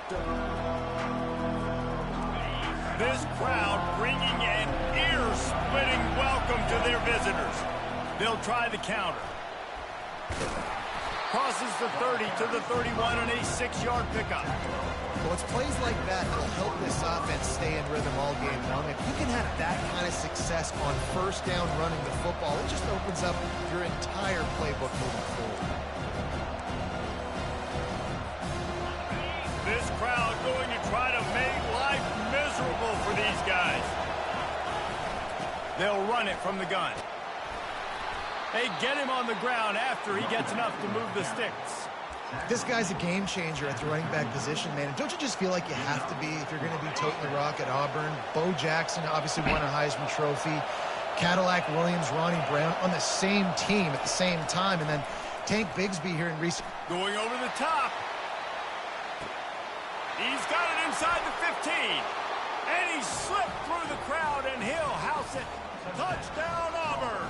This crowd bringing an ear-splitting welcome to their visitors. They'll try the counter. Crosses the 30 to the 31 on a 6-yard pickup. Well, it's plays like that that'll help this offense stay in rhythm all game long. If you can have that kind of success on first down running the football, it just opens up your entire playbook moving forward. This crowd going to try to make life miserable for these guys. They'll run it from the gun. They get him on the ground after he gets enough to move the sticks. This guy's a game changer at the running back position, man. And don't you just feel like you have to be if you're going to be toting the rock at Auburn? Bo Jackson obviously won a Heisman Trophy. Cadillac Williams, Ronnie Brown on the same team at the same time. And then Tank Bigsby here in recent... Going over the top. He's got it inside the 15. And he slipped through the crowd, and he'll house it. Touchdown, Auburn.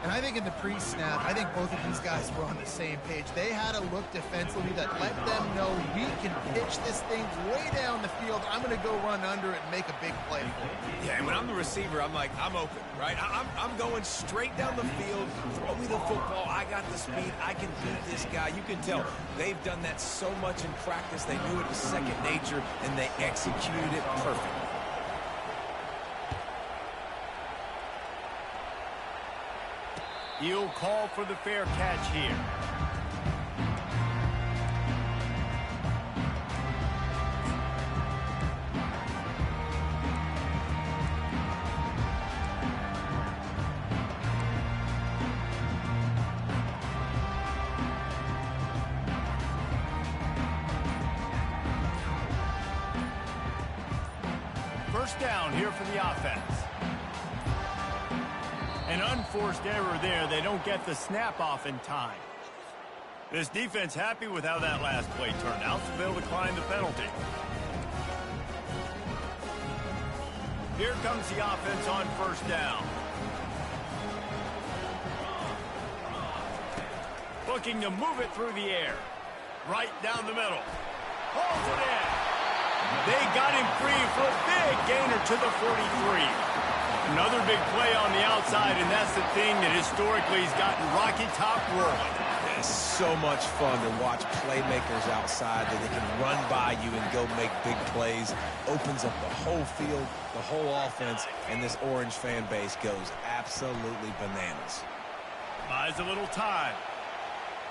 And I think in the pre-snap, I think both of these guys were on the same page. They had a look defensively that let them know we can pitch this thing way down the field. I'm going to go run under it and make a big play for it. Yeah, and when I'm the receiver, I'm like, I'm open, right? I'm going straight down the field. Throw me the football. I got the speed. I can beat this guy. You can tell they've done that so much in practice. They knew it was second nature, and they executed it perfectly. He'll call for the fair catch here. First down here for the offense. An unforced error there. They don't get the snap off in time. This defense happy with how that last play turned out, so they'll decline the penalty. Here comes the offense on first down. Looking to move it through the air. Right down the middle. Holds it in. They got him free for a big gainer to the 43. Another big play on the outside, and that's the thing that historically has gotten Rocky Top rolling. It's so much fun to watch playmakers outside that they can run by you and go make big plays. Opens up the whole field, the whole offense, and this Orange fan base goes absolutely bananas. Buys a little time.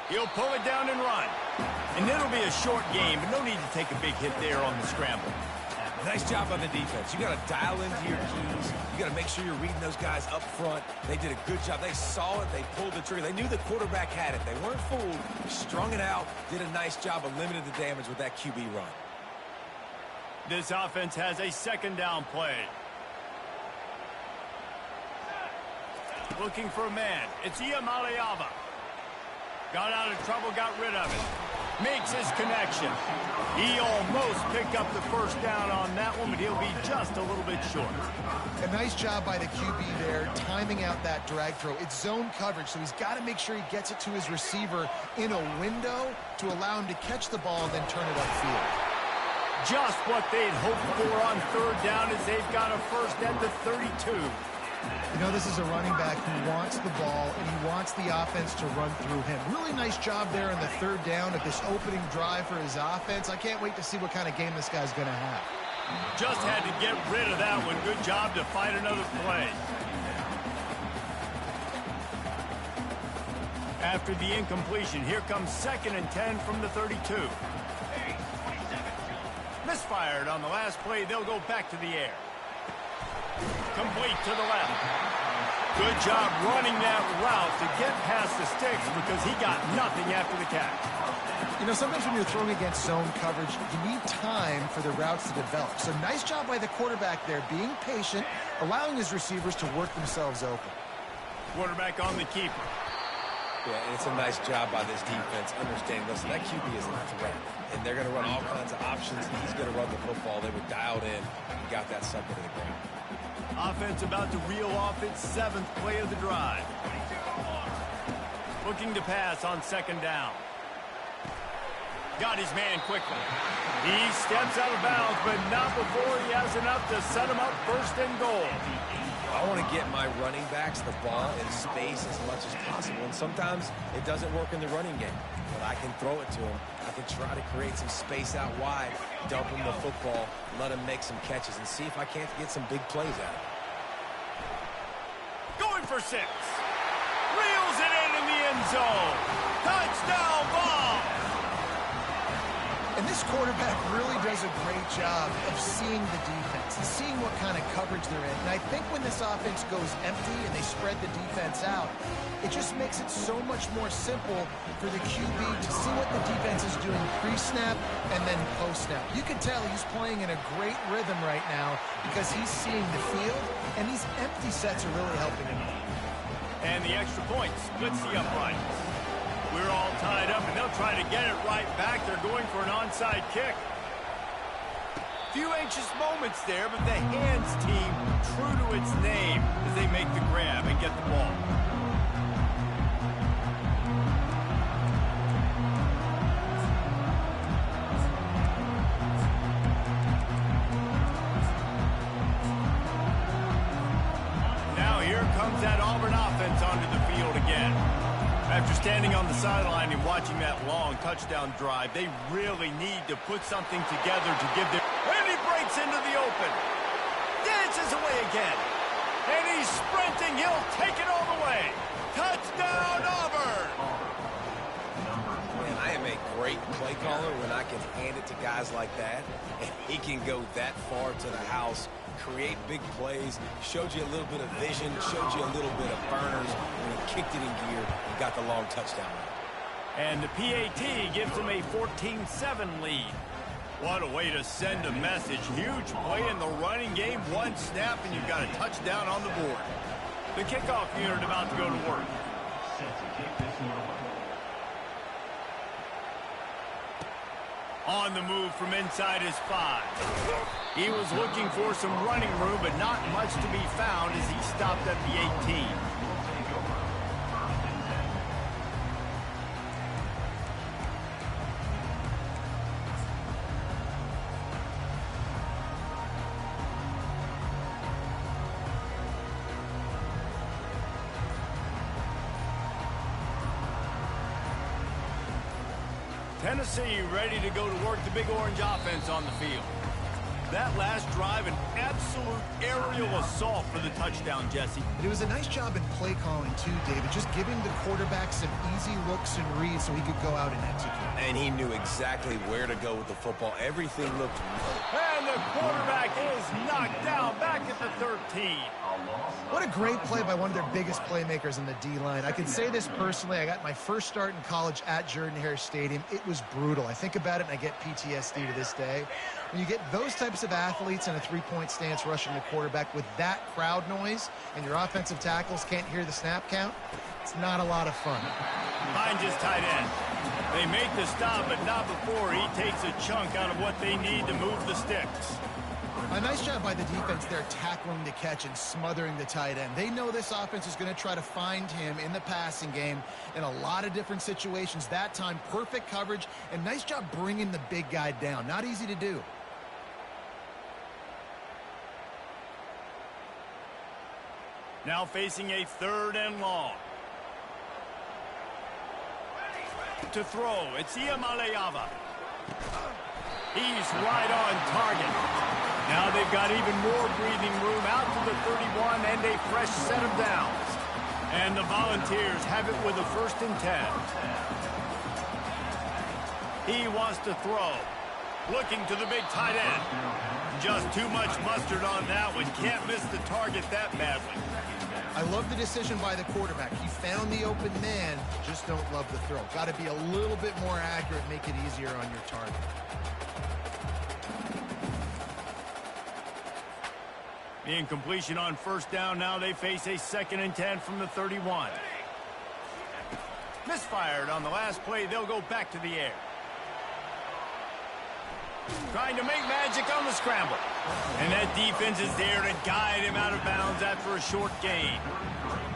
He'll pull it down and run. And it'll be a short game, but no need to take a big hit there on the scramble. Nice job on the defense. You got to dial into your keys. You got to make sure you're reading those guys up front. They did a good job. They saw it. They pulled the trigger. They knew the quarterback had it. They weren't fooled. Strung it out. Did a nice job of limiting the damage with that QB run. This offense has a second down play. Looking for a man. It's Iamaleava. Got out of trouble, got rid of it. Makes his connection. He almost picked up the first down on that one, but he'll be just a little bit short. A nice job by the QB there, timing out that drag throw. It's zone coverage, so he's got to make sure he gets it to his receiver in a window to allow him to catch the ball and then turn it upfield. Just what they'd hoped for on third down as they've got a first at the 32. You know, this is a running back who wants the ball, and he wants the offense to run through him. Really nice job there on the third down at this opening drive for his offense. I can't wait to see what kind of game this guy's going to have. Just had to get rid of that one. Good job to find another play. After the incompletion, here comes 2nd and 10 from the 32. Misfired on the last play. They'll go back to the air. Complete to the left. Good job running that route to get past the sticks because he got nothing after the catch. You know, sometimes when you're throwing against zone coverage, you need time for the routes to develop. So nice job by the quarterback there, being patient, allowing his receivers to work themselves open. Quarterback on the keeper. Yeah, and it's a nice job by this defense. Understanding, listen, that QB is a threat, and they're going to run all kinds of options. He's going to run the football. They were dialed in and got that sucker to the ground. Offense about to reel off its 7th play of the drive. Looking to pass on 2nd down. got his man quickly. He steps out of bounds, but not before he has enough to set him up first and goal. I want to get my running backs the ball in space as much as possible, and sometimes it doesn't work in the running game. But I can throw it to him. I can try to create some space out wide, dump him the football, let him make some catches, and see if I can't get some big plays out of him. Going for 6. Reels it in the end zone. Touchdown ball. And this quarterback really does a great job of seeing the defense and seeing what kind of coverage they're in. And I think when this offense goes empty and they spread the defense out, it just makes it so much more simple for the QB to see what the defense is doing pre-snap and then post-snap. You can tell he's playing in a great rhythm right now because he's seeing the field, and these empty sets are really helping him. And the extra point splits the uprights. We're all tied up, and they'll try to get it right back. They're going for an onside kick. Few anxious moments there, but the hands team true to its name as they make the grab and get the ball. Now here comes that Auburn offense onto the field again. After standing on the sideline and watching that long touchdown drive, they really need to put something together to give their... And he breaks into the open. Dances away again. And he's sprinting. He'll take it all the way. Touchdown, Auburn! Man, I am a great play caller when I can hand it to guys like that. And he can go that far to the house, create big plays, showed you a little bit of vision, showed you a little bit of burners when he kicked it in gear and got the long touchdown. And the PAT gives them a 14-7 lead. What a way to send a message. Huge play in the running game. One snap and you've got a touchdown on the board. The kickoff unit about to go to work. On the move from inside his 5. He was looking for some running room, but not much to be found as he stopped at the 18. Tennessee ready to go to work the Big Orange offense on the field. That last drive, an absolute aerial assault for the touchdown, Jesse. And it was a nice job in play calling, too, David, just giving the quarterback some easy looks and reads so he could go out and execute. And he knew exactly where to go with the football. Everything looked right. And the quarterback is knocked down back at the 13. What a great play by one of their biggest playmakers in the D-line. I can say this personally. I got my first start in college at Jordan-Hare Stadium. It was brutal. I think about it, and I get PTSD to this day. When you get those types of athletes in a three-point stance rushing the quarterback with that crowd noise and your offensive tackles can't hear the snap count, it's not a lot of fun. Behind his tight end. They make the stop, but not before he takes a chunk out of what they need to move the sticks. A nice job by the defense there tackling the catch and smothering the tight end. They know this offense is going to try to find him in the passing game in a lot of different situations. That time, perfect coverage, and nice job bringing the big guy down. Not easy to do. Now facing a 3rd and long. To throw, it's Iamaleava. He's right on target. Now they've got even more breathing room out to the 31 and a fresh set of downs. And the Volunteers have it with a 1st and 10. He wants to throw. Looking to the big tight end. Just too much mustard on that one. Can't miss the target that badly. I love the decision by the quarterback. He found the open man, just don't love the throw. Got to be a little bit more accurate, make it easier on your target. The incompletion on 1st down. Now they face a 2nd and 10 from the 31. Misfired on the last play. They'll go back to the air. Trying to make magic on the scramble. And that defense is there to guide him out of bounds after a short gain.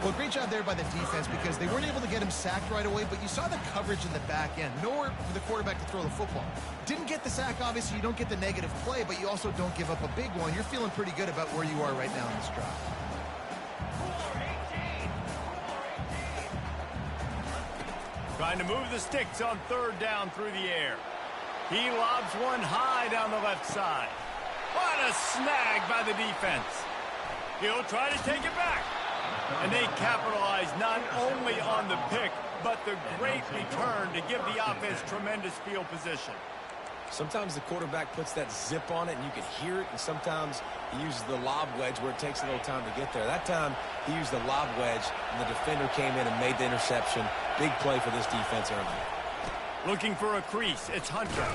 Well, great job there by the defense because they weren't able to get him sacked right away, but you saw the coverage in the back end. Nowhere for the quarterback to throw the football. Didn't get the sack, obviously. You don't get the negative play, but you also don't give up a big one. You're feeling pretty good about where you are right now in this drive. Trying to move the sticks on third down through the air. He lobs one high down the left side. What a snag by the defense. He'll try to take it back. And they capitalize not only on the pick, but the great return to give the offense tremendous field position. Sometimes the quarterback puts that zip on it, and you can hear it, and sometimes he uses the lob wedge where it takes a little time to get there. That time, he used the lob wedge, and the defender came in and made the interception. Big play for this defense early. Looking for a crease, it's Hunter.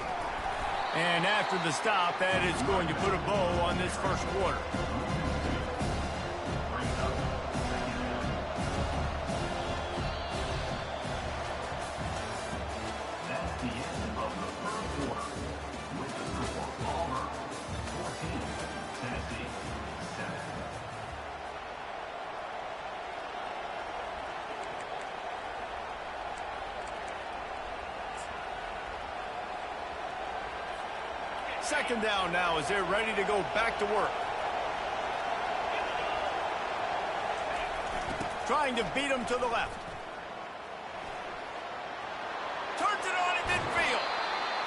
And after the stop, that is going to put a bow on this first quarter. Second down now as they're ready to go back to work. Trying to beat him to the left. Turns it on in midfield.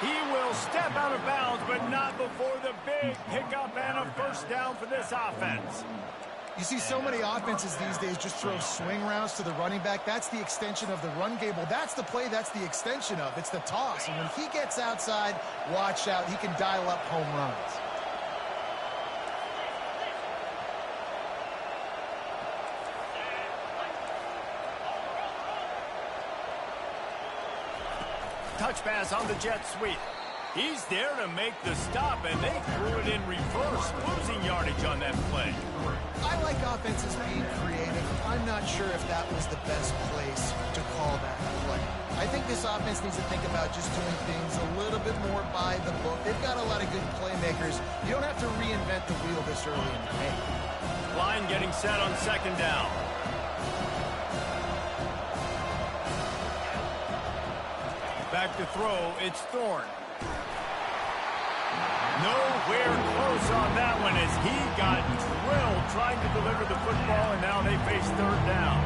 He will step out of bounds, but not before the big pickup and a first down for this offense. You see so many offenses these days just throw swing routes to the running back. That's the extension of the run game. Well, that's the play that's the extension of. It's the toss. And when he gets outside, watch out. He can dial up home runs. Touch pass on the jet sweep. He's there to make the stop, and they threw it in reverse, losing yardage on that play. I like offenses being creative. I'm not sure if that was the best place to call that play. I think this offense needs to think about just doing things a little bit more by the book. They've got a lot of good playmakers. You don't have to reinvent the wheel this early in the game. Line getting set on second down. Back to throw, it's Thorne. Nowhere close on that one as he got drilled trying to deliver the football, and now they face third down.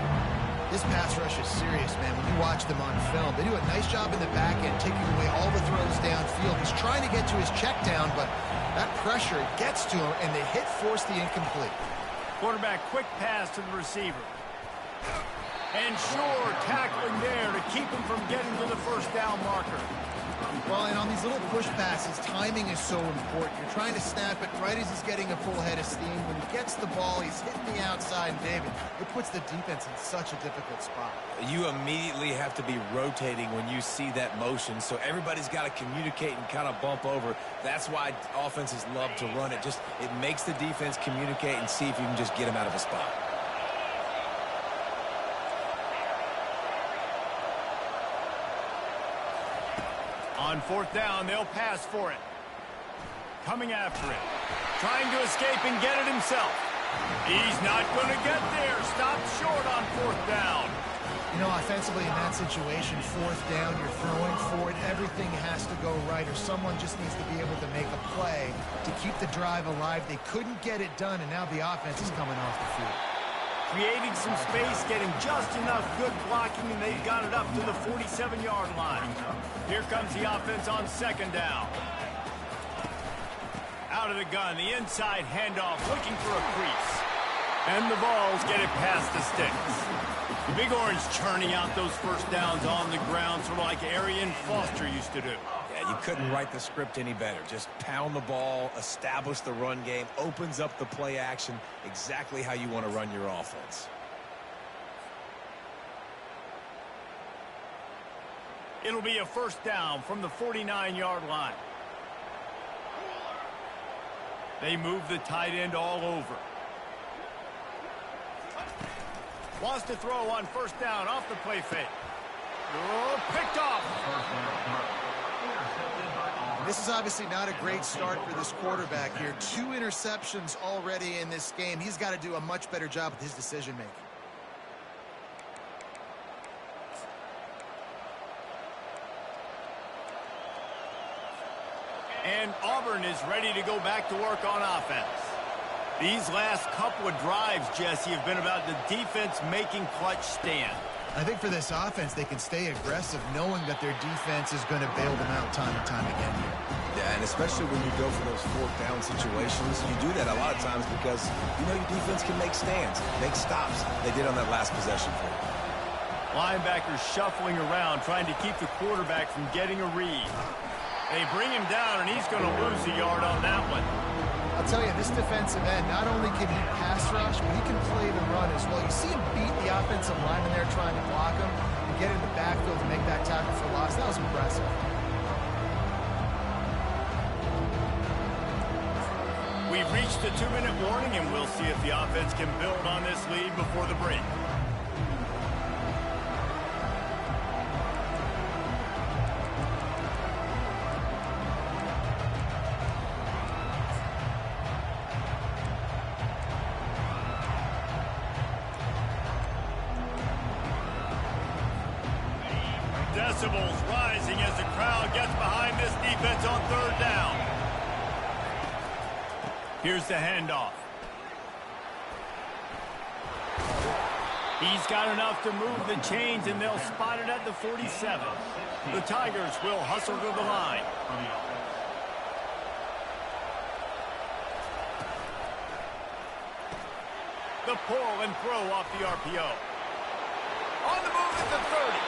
This pass rush is serious, man. When you watch them on film, they do a nice job in the back end, taking away all the throws downfield. He's trying to get to his check down, but that pressure gets to him, and the hit forced the incomplete. Quarterback, quick pass to the receiver. And sure, tackling there to keep him from getting to the first down marker. Well, and on these little push passes, timing is so important. You're trying to snap it right as he's getting a full head of steam. When he gets the ball, he's hitting the outside, and David, it puts the defense in such a difficult spot. You immediately have to be rotating when you see that motion, so everybody's got to communicate and kind of bump over. That's why offenses love to run it. It makes the defense communicate and see if you can just get him out of a spot. On fourth down, they'll pass for it. Coming after it. Trying to escape and get it himself. He's not going to get there. Stopped short on fourth down. You know, offensively in that situation, fourth down, you're throwing for it. Everything has to go right, or someone just needs to be able to make a play to keep the drive alive. They couldn't get it done, and now the offense is coming off the field. Creating some space, getting just enough good blocking, and they've got it up to the 47-yard line. Here comes the offense on second down. Out of the gun, the inside handoff, looking for a crease. And the balls get it past the sticks. The Big Orange churning out those first downs on the ground, sort of like Arian Foster used to do. Yeah, you couldn't write the script any better. Just pound the ball, establish the run game, opens up the play action, exactly how you want to run your offense. It'll be a first down from the 49-yard line. They move the tight end all over. Wants to throw on first down off the play fake. Oh, picked off. This is obviously not a great start for this quarterback here. 2 interceptions already in this game. He's got to do a much better job with his decision-making. And Auburn is ready to go back to work on offense. These last couple of drives, Jesse, have been about the defense making clutch stand. I think for this offense, they can stay aggressive knowing that their defense is going to bail them out time and time again here. Yeah, and especially when you go for those 4th down situations, you do that a lot of times because you know your defense can make stands, make stops. They did on that last possession for you. Linebackers shuffling around, trying to keep the quarterback from getting a read. They bring him down, and he's going to lose a yard on that one. I'll tell you, this defensive end, not only can he pass rush, but he can play the run as well. You see him beat the offensive lineman there trying to block him and get in the backfield to make that tackle for loss. That was impressive. We've reached the 2-minute warning, and we'll see if the offense can build on this lead before the break. Decibels rising as the crowd gets behind this defense on 3rd down. Here's the handoff. He's got enough to move the chains, and they'll spot it at the 47. The Tigers will hustle to the line. The pull and throw off the RPO. On the move at the 30.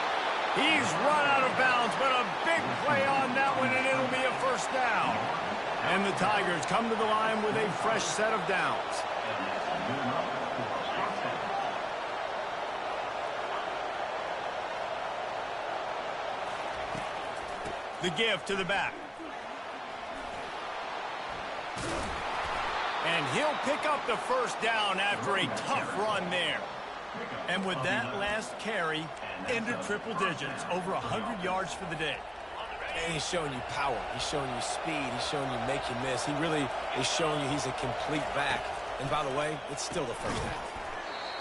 He's run out of bounds, but a big play on that one, and it'll be a 1st down. And the Tigers come to the line with a fresh set of downs. The give to the back. And he'll pick up the 1st down after a tough run there. And with that last carry, into triple digits, over 100 yards for the day. And he's showing you power. He's showing you speed. He's showing you make you miss. He really is showing you he's a complete back. And by the way, it's still the 1st down.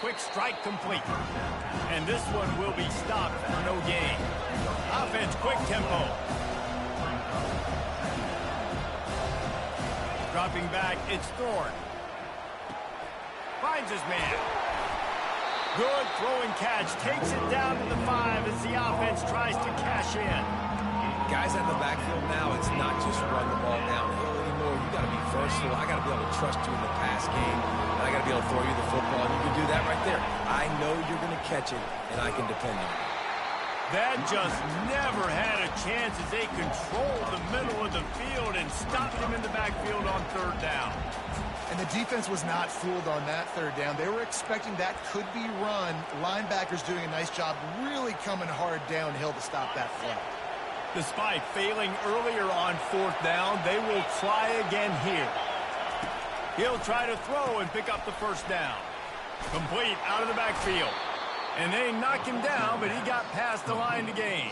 Quick strike complete. And this one will be stopped for no gain. Offense, quick tempo. Dropping back, it's Thorne. Finds his man. Good throwing catch. Takes it down to the 5 as the offense tries to cash in. Guys at the backfield now, it's not just run the ball downhill anymore. You got to be versatile. I got to be able to trust you in the pass game. And I got to be able to throw you the football. And you can do that right there. I know you're going to catch it, and I can depend on it. That just never had a chance as they controlled the middle of the field and stopped him in the backfield on 3rd down. And the defense was not fooled on that 3rd down. They were expecting that could be run. Linebackers doing a nice job really coming hard downhill to stop that play. Despite failing earlier on 4th down, they will try again here. He'll try to throw and pick up the 1st down. Complete out of the backfield. And they knock him down, but he got past the line to gain.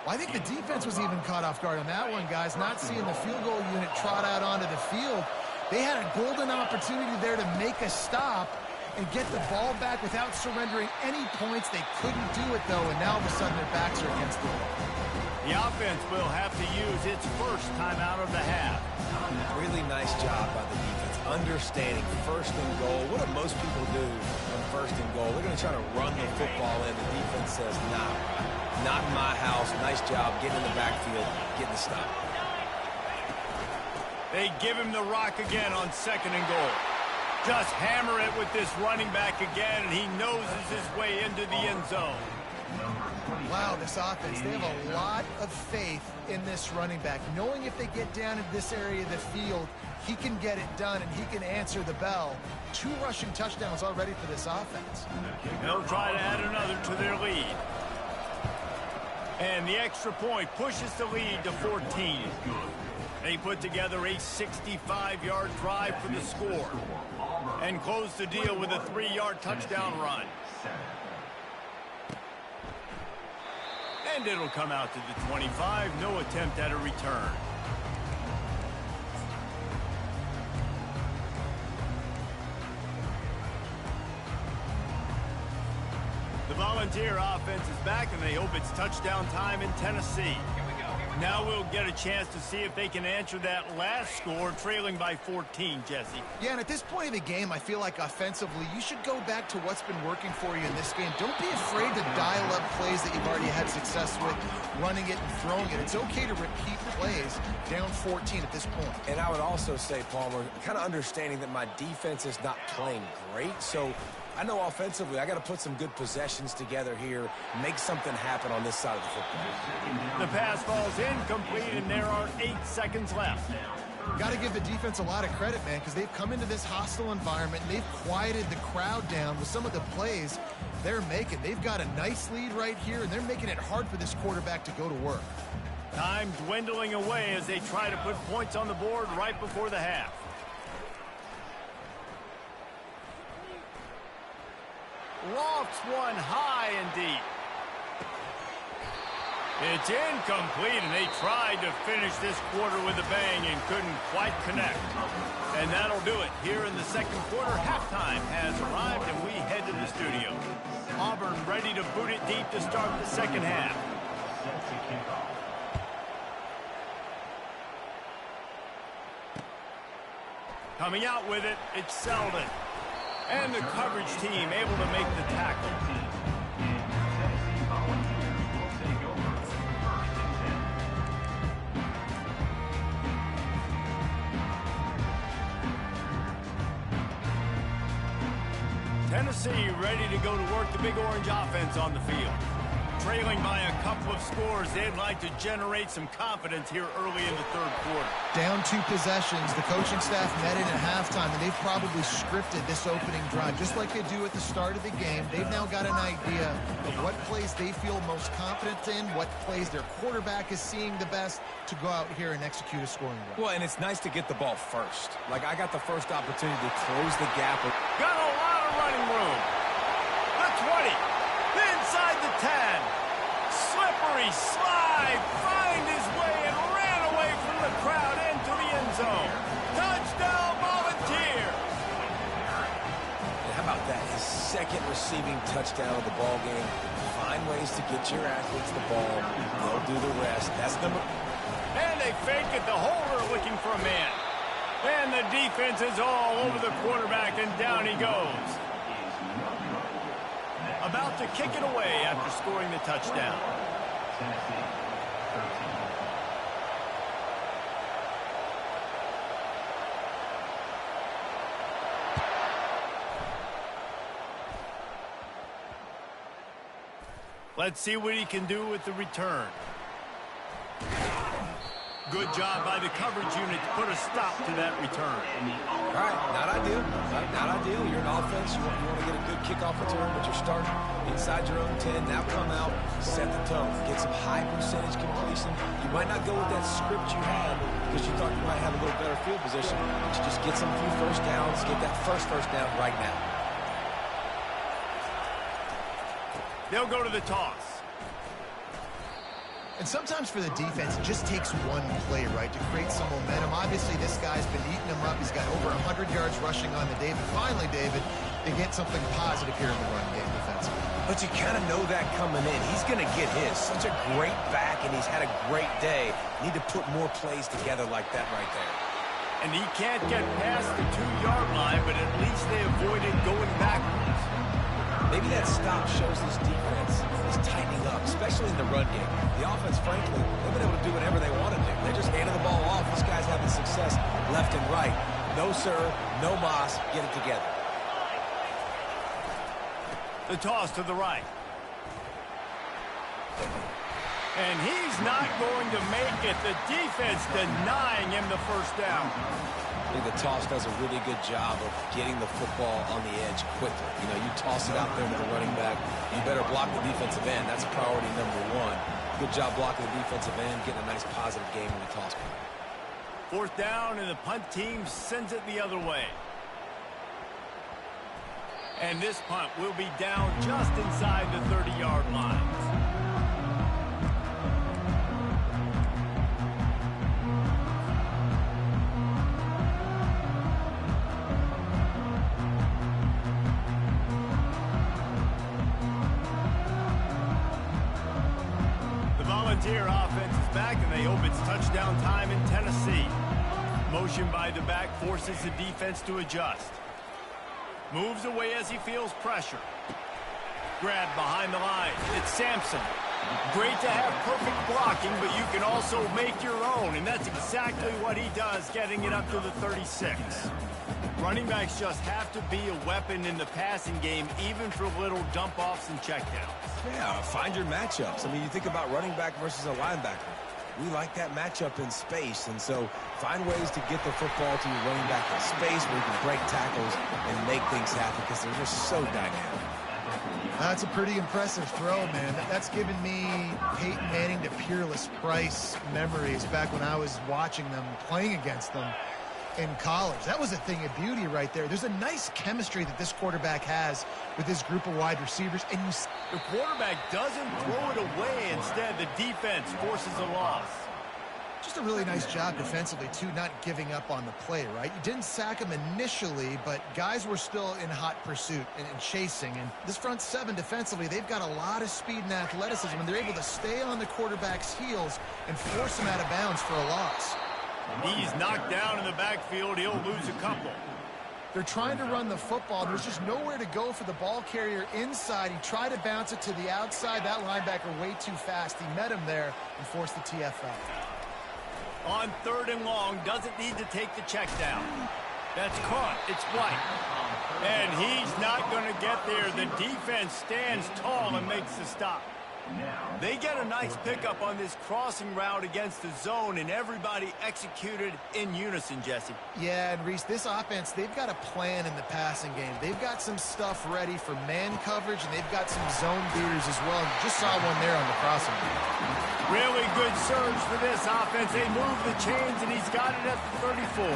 Well, I think the defense was even caught off guard on that one, guys. Not seeing the field goal unit trot out onto the field. They had a golden opportunity there to make a stop and get the ball back without surrendering any points. They couldn't do it, though, and now all of a sudden their backs are against the wall. The offense will have to use its 1st timeout of the half. Really nice job by the defense. Understanding 1st and goal. What do most people do on 1st and goal? They're going to try to run the football in. The defense says, nah, not in my house. Nice job getting in the backfield, getting the stop. They give him the rock again on 2nd and goal. Just hammer it with this running back again, and he noses his way into the end zone. Wow, this offense, they have a lot of faith in this running back. Knowing if they get down in this area of the field, he can get it done and he can answer the bell. 2 rushing touchdowns already for this offense. They'll try to add another to their lead. And the extra point pushes the lead to 14. They put together a 65-yard drive for the score and close the deal with a 3-yard touchdown run. And it'll come out to the 25. No attempt at a return. The Volunteer offense is back, and they hope it's touchdown time in Tennessee. Now we'll get a chance to see if they can answer that last score, trailing by 14, Jesse. Yeah, and at this point of the game, I feel like offensively, you should go back to what's been working for you in this game. Don't be afraid to dial up plays that you've already had success with, running it and throwing it. It's okay to repeat plays down 14 at this point. And I would also say, Palmer, kind of understanding that my defense is not playing great, so I know offensively I got to put some good possessions together here, make something happen on this side of the football. The pass falls incomplete, and there are 8 seconds left. Got to give the defense a lot of credit, man, because they've come into this hostile environment, and they've quieted the crowd down with some of the plays they're making. They've got a nice lead right here, and they're making it hard for this quarterback to go to work. Time dwindling away as they try to put points on the board right before the half. Lofts one high and deep. It's incomplete, and they tried to finish this quarter with a bang and couldn't quite connect. And that'll do it here in the second quarter. Halftime has arrived, and we head to the studio. Auburn ready to boot it deep to start the second half. Coming out with it, it's Selden. And the coverage team able to make the tackle. Tennessee ready to go to work the Big Orange offense on the field. Trailing by a couple of scores, they'd like to generate some confidence here early in the third quarter. Down 2 possessions, the coaching staff met in at halftime, and they've probably scripted this opening drive, just like they do at the start of the game. They've now got an idea of what plays they feel most confident in, what plays their quarterback is seeing the best to go out here and execute a scoring run. Well, and it's nice to get the ball first. Like, I got the first opportunity to close the gap. Got a lot of running room. The 20. Inside the 10. Slippery slide. Find his way and ran away from the crowd into the end zone. Touchdown, Volunteer. How about that? His second receiving touchdown of the ball game. Find ways to get your athletes the ball. They'll do the rest. That's number. And they fake it. The holder looking for a man. And the defense is all over the quarterback, and down he goes. About to kick it away after scoring the touchdown. Let's see what he can do with the return. Good job by the coverage unit to put a stop to that return. All right, not ideal. Not ideal. You're an offense. You want to get a good kickoff return, but you're starting inside your own 10. Now come out, set the tone. Get some high percentage completion. You might not go with that script you had because you thought you might have a little better field position, but you just get some few first downs, get that first down right now. They'll go to the toss. And sometimes for the defense, it just takes one play, right, to create some momentum. Obviously, this guy's been eating them up. He's got over 100 yards rushing on the day. But finally, David, they get something positive here in the run game defensively. But you kind of know that coming in. He's going to get his. Such a great back, and he's had a great day. Need to put more plays together like that right there. And he can't get past the 2-yard line, but at least they avoided going backwards. Maybe that stop shows this defense is tightening up, especially in the run game. The offense, frankly, they've been able to do whatever they want to do. They're just handing the ball off. This guy's having success left and right. No, sir, no mas. Get it together. The toss to the right. And he's not going to make it. The defense denying him the first down. I think the toss does a really good job of getting the football on the edge quickly. You know, you toss it out there to the running back, you better block the defensive end. That's priority number one. Good job blocking the defensive end, getting a nice positive game in the toss game. Fourth down, and the punt team sends it the other way. And this punt will be down just inside the 30-yard line. Volunteer offense is back, and they hope it's touchdown time in Tennessee. Motion by the back forces the defense to adjust. Moves away as he feels pressure. Grab behind the line. It's Sampson. Great to have perfect blocking, but you can also make your own, and that's exactly what he does, getting it up to the 36. Running backs just have to be a weapon in the passing game, even for little dump-offs and checkdowns. Yeah, find your matchups. I mean, you think about running back versus a linebacker. We like that matchup in space, and so find ways to get the football to your running back in space where you can break tackles and make things happen because they're just so dynamic. That's a pretty impressive throw, man. That's given me Peyton Manning to Peerless Price memories back when I was watching them, playing against them in college. That was a thing of beauty right there. There's a nice chemistry that this quarterback has with this group of wide receivers. And the quarterback doesn't throw it away. Instead, the defense forces a loss. Just a really nice job defensively, too, not giving up on the play, right? You didn't sack him initially, but guys were still in hot pursuit and chasing. And this front seven defensively, they've got a lot of speed and athleticism, and they're able to stay on the quarterback's heels and force him out of bounds for a loss. He's knocked down in the backfield. He'll lose a couple. They're trying to run the football. There's just nowhere to go for the ball carrier inside. He tried to bounce it to the outside. That linebacker way too fast. He met him there and forced the TFL. On 3rd and long, doesn't need to take the check down. That's caught. It's White. And he's not going to get there. The defense stands tall and makes the stop. They get a nice pickup on this crossing route against the zone, and everybody executed in unison, Jesse. Yeah, and Reese, this offense, they've got a plan in the passing game. They've got some stuff ready for man coverage, and they've got some zone beaters as well. Just saw one there on the crossing route. Really good surge for this offense. They move the chains, and he's got it at the 34.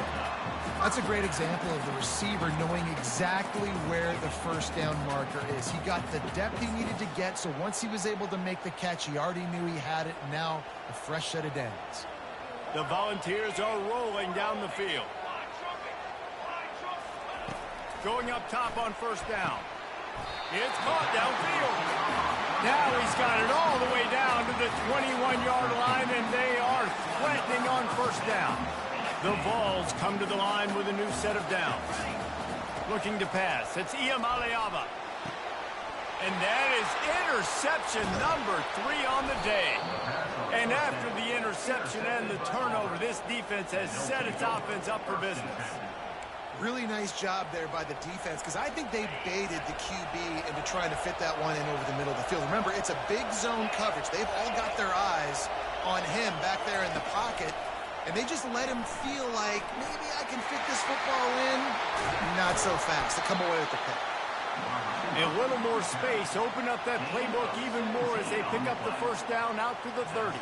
That's a great example of the receiver knowing exactly where the first down marker is. He got the depth he needed to get, so once he was able to make the catch, he already knew he had it. Now, a fresh set of downs. The Volunteers are rolling down the field. Going up top on first down. It's caught downfield. Now he's got it all the way down to the 21-yard line, and they are threatening on first down. The Vols come to the line with a new set of downs. Looking to pass. It's Iamaleava. And that is interception number 3 on the day. And after the interception and the turnover, this defense has set its offense up for business. Really nice job there by the defense, because I think they baited the QB into trying to fit that one in over the middle of the field. Remember, it's a big zone coverage. They've all got their eyes on him back there in the pocket. And they just let him feel like, maybe I can fit this football in. Not so fast. They come away with the pick. A little more space. Open up that playbook even more as they pick up the first down out to the 30.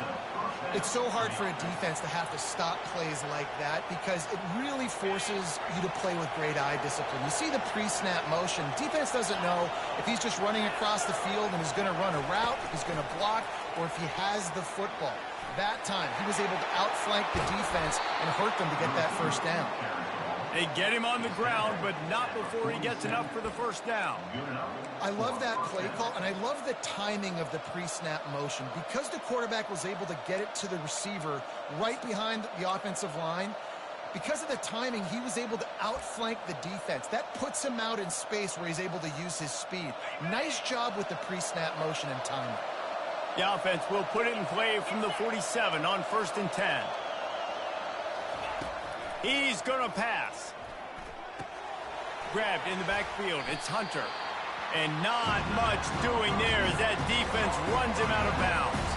It's so hard for a defense to have to stop plays like that because it really forces you to play with great eye discipline. You see the pre-snap motion. Defense doesn't know if he's just running across the field and is going to run a route, if he's going to block, or if he has the football. That time, he was able to outflank the defense and hurt them to get that first down. They get him on the ground, but not before he gets enough for the first down. I love that play call, and I love the timing of the pre-snap motion. Because the quarterback was able to get it to the receiver right behind the offensive line, because of the timing, he was able to outflank the defense. That puts him out in space where he's able to use his speed. Nice job with the pre-snap motion and timing. The offense will put it in play from the 47 on 1st and 10. He's going to pass. Grabbed in the backfield. It's Hunter. And not much doing there as that defense runs him out of bounds.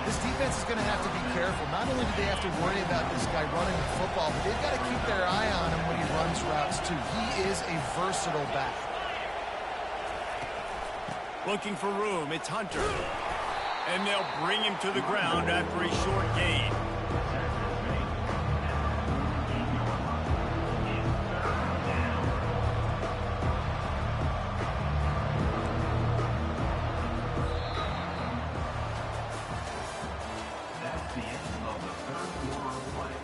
This defense is going to have to be careful. Not only do they have to worry about this guy running the football, but they've got to keep their eye on him when he runs routes too. He is a versatile back. Looking for room. It's Hunter. And they'll bring him to the ground after a short gain. That's the end of the 3rd quarter of play.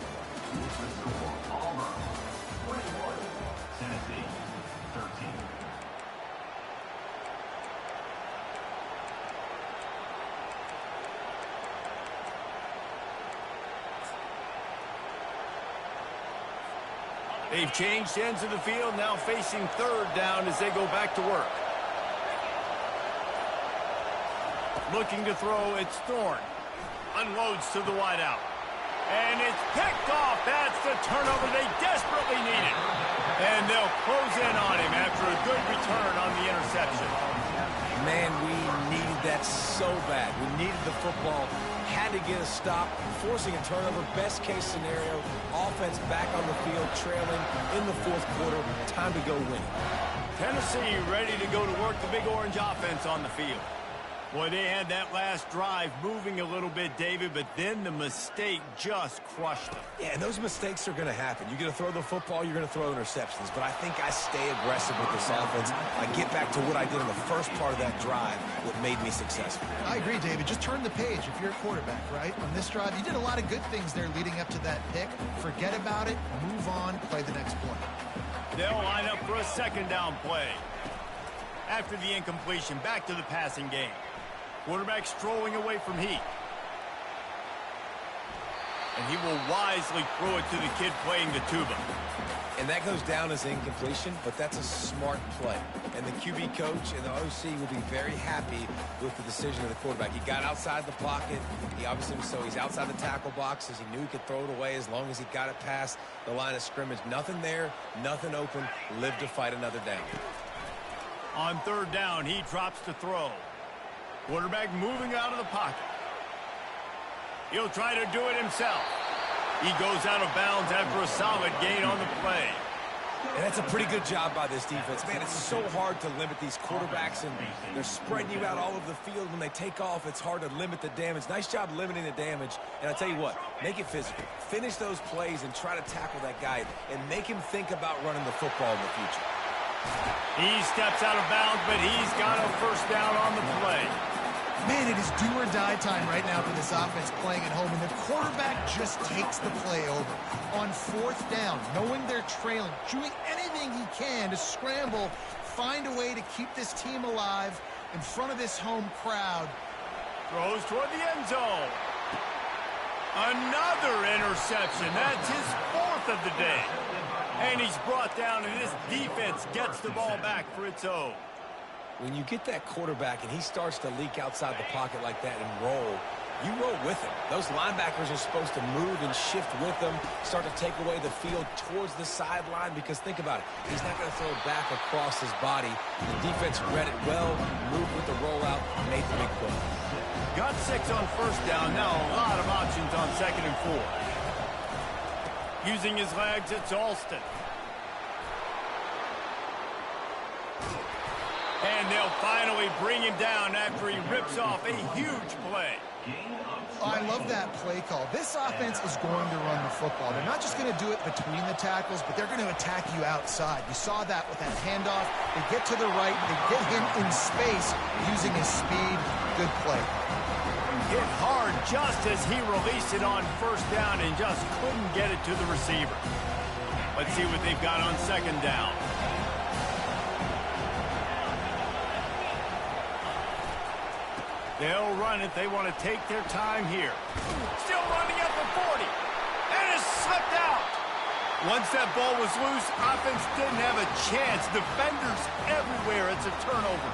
With the score, Auburn 21, Tennessee 13. They've changed ends of the field, now facing third down as they go back to work. Looking to throw, it's Thorne. Unloads to the wideout. And it's picked off. That's the turnover they desperately needed. And they'll close in on him after a good return on the interception. Man, we needed that so bad. We needed the football. Had to get a stop, forcing a turnover. Best case scenario, offense back on the field, trailing in the fourth quarter. Time to go win. Tennessee ready to go to work the Big Orange offense on the field. Boy, they had that last drive moving a little bit, David, but then the mistake just crushed them. Yeah, and those mistakes are going to happen. You're going to throw the football, you're going to throw interceptions. But I think I stay aggressive with this offense. I get back to what I did in the first part of that drive, what made me successful. I agree, David. Just turn the page if you're a quarterback, right? On this drive, you did a lot of good things there leading up to that pick. Forget about it, move on, play the next play. They'll line up for a second down play. After the incompletion, back to the passing game. Quarterback strolling away from Heat. And he will wisely throw it to the kid playing the tuba. And that goes down as incompletion, but that's a smart play. And the QB coach and the OC will be very happy with the decision of the quarterback. He got outside the pocket. He obviously, so he's outside the tackle boxes. He knew he could throw it away as long as he got it past the line of scrimmage. Nothing there, nothing open. Live to fight another down. On third down, he drops to throw. Quarterback moving out of the pocket. He'll try to do it himself. He goes out of bounds after a solid gain on the play. And that's a pretty good job by this defense. Man, it's so hard to limit these quarterbacks, and they're spreading you out all over the field. When they take off, it's hard to limit the damage. Nice job limiting the damage. And I tell you what, make it physical. Finish those plays and try to tackle that guy and make him think about running the football in the future. He steps out of bounds, but he's got a first down on the play. Man, it is do or die time right now for this offense playing at home, and the quarterback just takes the play over. On fourth down, knowing they're trailing, doing anything he can to scramble, find a way to keep this team alive in front of this home crowd. Throws toward the end zone. Another interception. That's his fourth of the day. And he's brought down, and this defense gets the ball back for its own. When you get that quarterback and he starts to leak outside the pocket like that and roll, you roll with him. Those linebackers are supposed to move and shift with them, start to take away the field towards the sideline, because think about it, he's not going to throw it back across his body. The defense read it well, moved with the rollout, made the big play. Got 6 on first down, now a lot of options on second and 4. Using his legs, it's Alston. And they'll finally bring him down after he rips off a huge play. I love that play call. This offense is going to run the football. They're not just going to do it between the tackles, but they're going to attack you outside. You saw that with that handoff. They get to the right. They get him in space using his speed. Good play. Hit hard just as he released it on first down and just couldn't get it to the receiver. Let's see what they've got on second down. They'll run it. They want to take their time here. Still running at the 40. And it's slipped out. Once that ball was loose, offense didn't have a chance. Defenders everywhere. It's a turnover.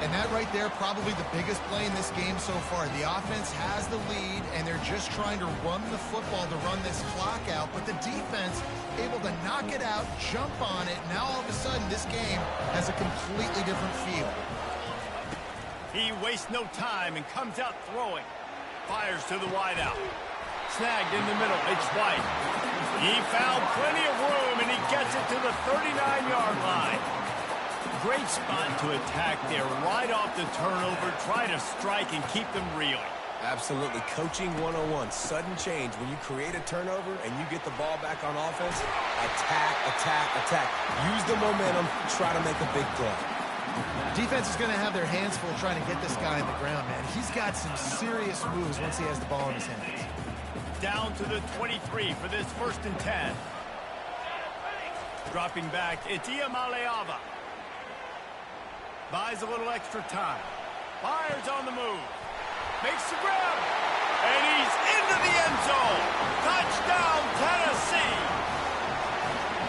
And that right there, probably the biggest play in this game so far. The offense has the lead, and they're just trying to run the football to run this clock out. But the defense able to knock it out, jump on it. Now all of a sudden, this game has a completely different feel. He wastes no time and comes out throwing. Fires to the wideout. Snagged in the middle. It's White. He found plenty of room, and he gets it to the 39-yard line. Great spot to attack there. Right off the turnover. Try to strike and keep them reeling. Absolutely. Coaching 101. Sudden change. When you create a turnover and you get the ball back on offense, attack, attack, attack. Use the momentum. Try to make a big play. Defense is going to have their hands full trying to get this guy on the ground, man. He's got some serious moves once he has the ball in his hands. Down to the 23 for this 1st and 10. Dropping back, it's Iamaleava. Buys a little extra time. Fires on the move. Makes the grab. And he's into the end zone. Touchdown, Tennessee.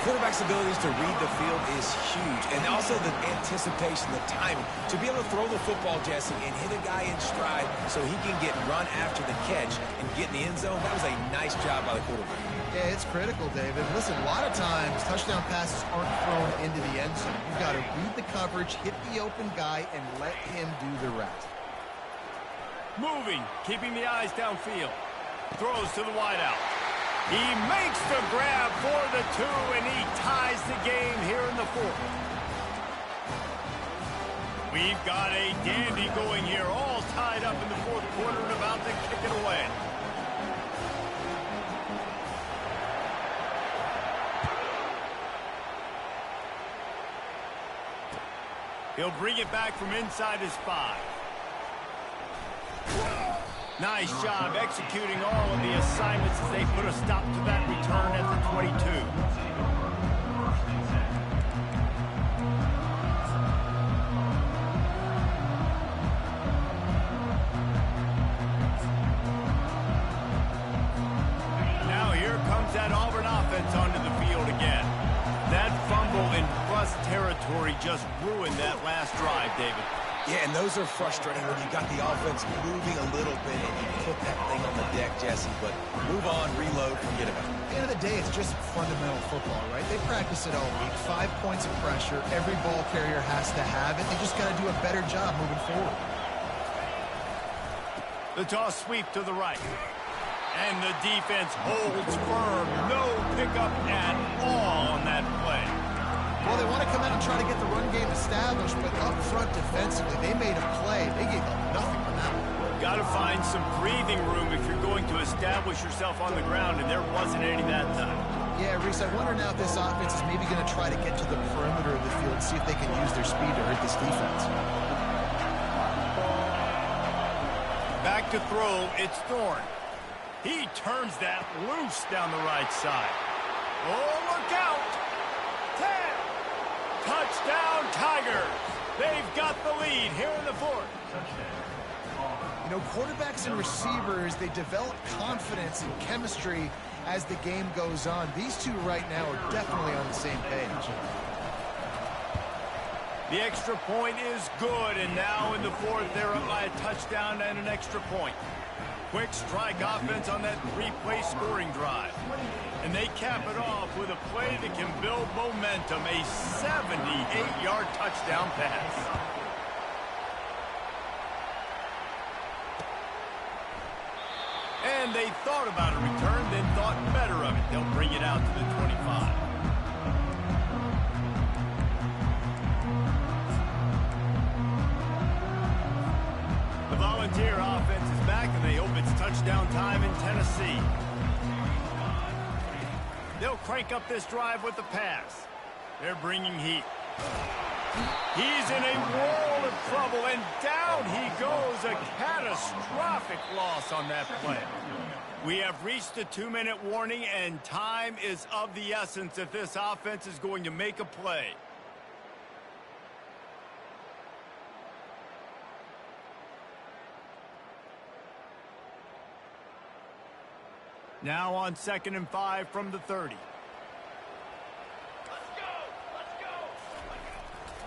quarterback's abilities to read the field is huge, and also the anticipation, the timing. To be able to throw the football, Jesse, and hit a guy in stride so he can get run after the catch and get in the end zone, that was a nice job by the quarterback. Yeah, it's critical, David. Listen, a lot of times touchdown passes aren't thrown into the end zone. You've got to read the coverage, hit the open guy, and let him do the rest. Moving, keeping the eyes downfield. Throws to the wideout. He makes the grab for the 2, and he ties the game here in the 4th. We've got a dandy going here, all tied up in the 4th quarter and about to kick it away. He'll bring it back from inside his 5. Nice job executing all of the assignments as they put a stop to that return at the 22. Now here comes that Auburn offense onto the field again. That fumble in plus territory just ruined that last drive, David. Yeah, and those are frustrating when you got the offense moving a little bit and you put that thing on the deck, Jesse. But move on, reload, forget about it. At the end of the day, it's just fundamental football, right? They practice it all week. 5 points of pressure. Every ball carrier has to have it. They just got to do a better job moving forward. The toss sweep to the right. And the defense holds firm. No pickup at all on that play. Well, they want to come out and try to get the run game established, but up front defensively, they made a play. They gave up nothing on that one. Got to find some breathing room if you're going to establish yourself on the ground, and there wasn't any that time. Yeah, Reese, I wonder now if this offense is maybe going to try to get to the perimeter of the field and see if they can use their speed to hurt this defense. Back to throw, it's Thorne. He turns that loose down the right side. Oh, look out! 10! Touchdown, Tigers! They've got the lead here in the 4th. You know, quarterbacks and receivers, they develop confidence and chemistry as the game goes on. These two right now are definitely on the same page. The extra point is good, and now in the 4th, they're up by a touchdown and an extra point. Quick strike offense on that 3-play scoring drive. And they cap it off with a play that can build momentum, a 78-yard touchdown pass. And they thought about a return, then thought better of it. They'll bring it out to the 25. The Volunteer offense is back, and they hope it's touchdown time in Tennessee. They'll crank up this drive with the pass. They're bringing heat. He's in a world of trouble, and down he goes. A catastrophic loss on that play. We have reached the 2-minute warning, and time is of the essence if this offense is going to make a play. Now on 2nd and 5 from the 30.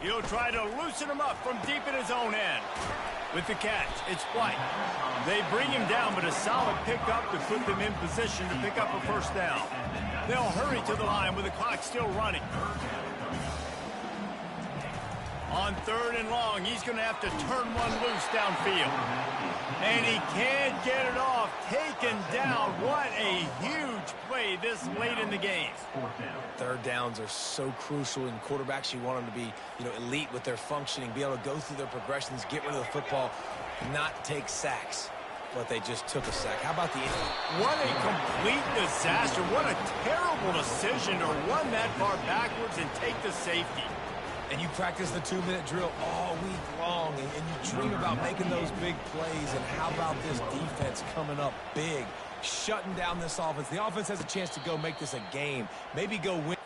He'll try to loosen him up from deep in his own end. With the catch, it's White. They bring him down, but a solid pickup to put them in position to pick up a first down. They'll hurry to the line with the clock still running. On 3rd and long, he's going to have to turn one loose downfield. And he can't get it off. Taken down. What a huge play this late in the game. 3rd downs are so crucial, and quarterbacks, you want them to be, elite with their functioning, be able to go through their progressions, get rid of the football, not take sacks. But they just took a sack. How about the end? What a complete disaster. What a terrible decision to run that far backwards and take the safety. And you practice the 2-minute drill all week long, and you dream about making those big plays. And how about this defense coming up big, shutting down this offense? The offense has a chance to go make this a game, maybe go win.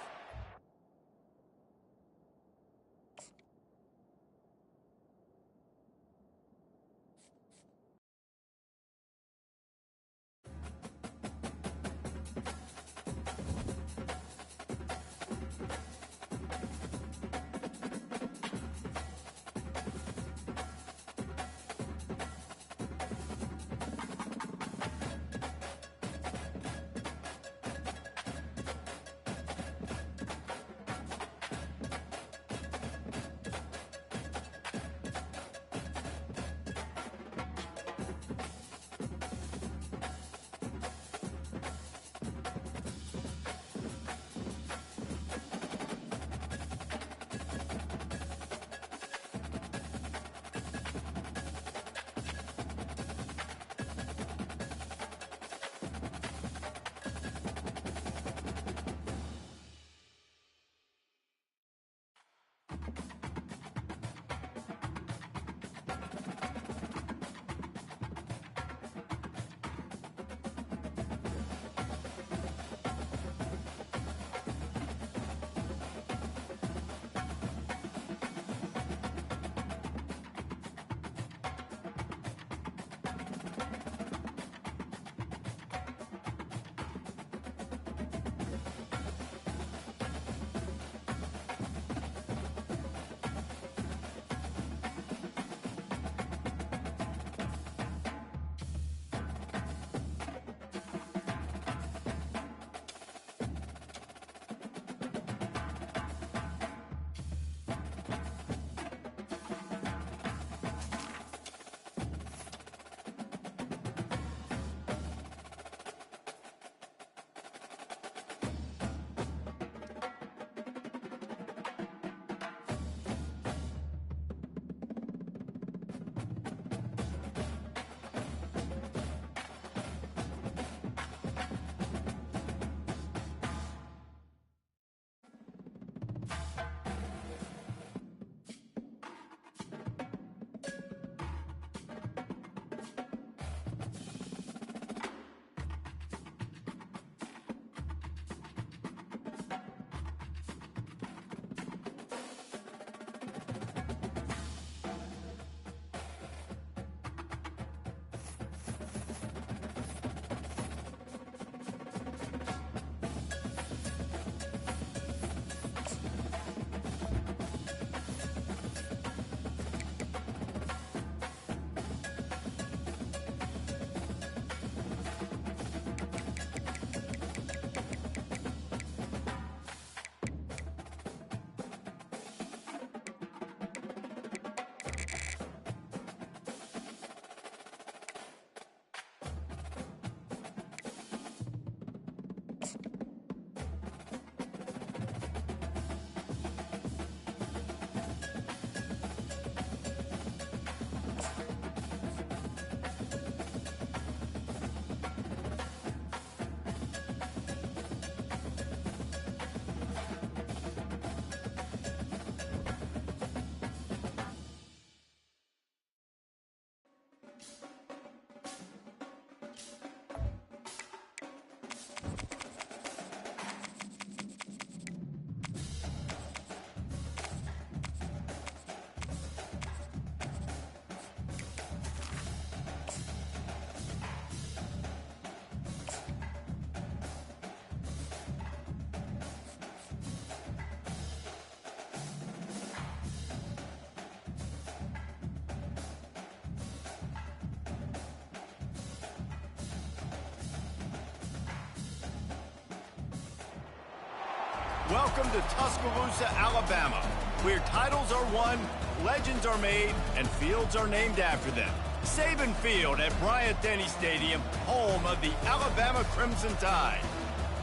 Welcome to Tuscaloosa, Alabama, where titles are won, legends are made, and fields are named after them. Saban Field at Bryant-Denny Stadium, home of the Alabama Crimson Tide.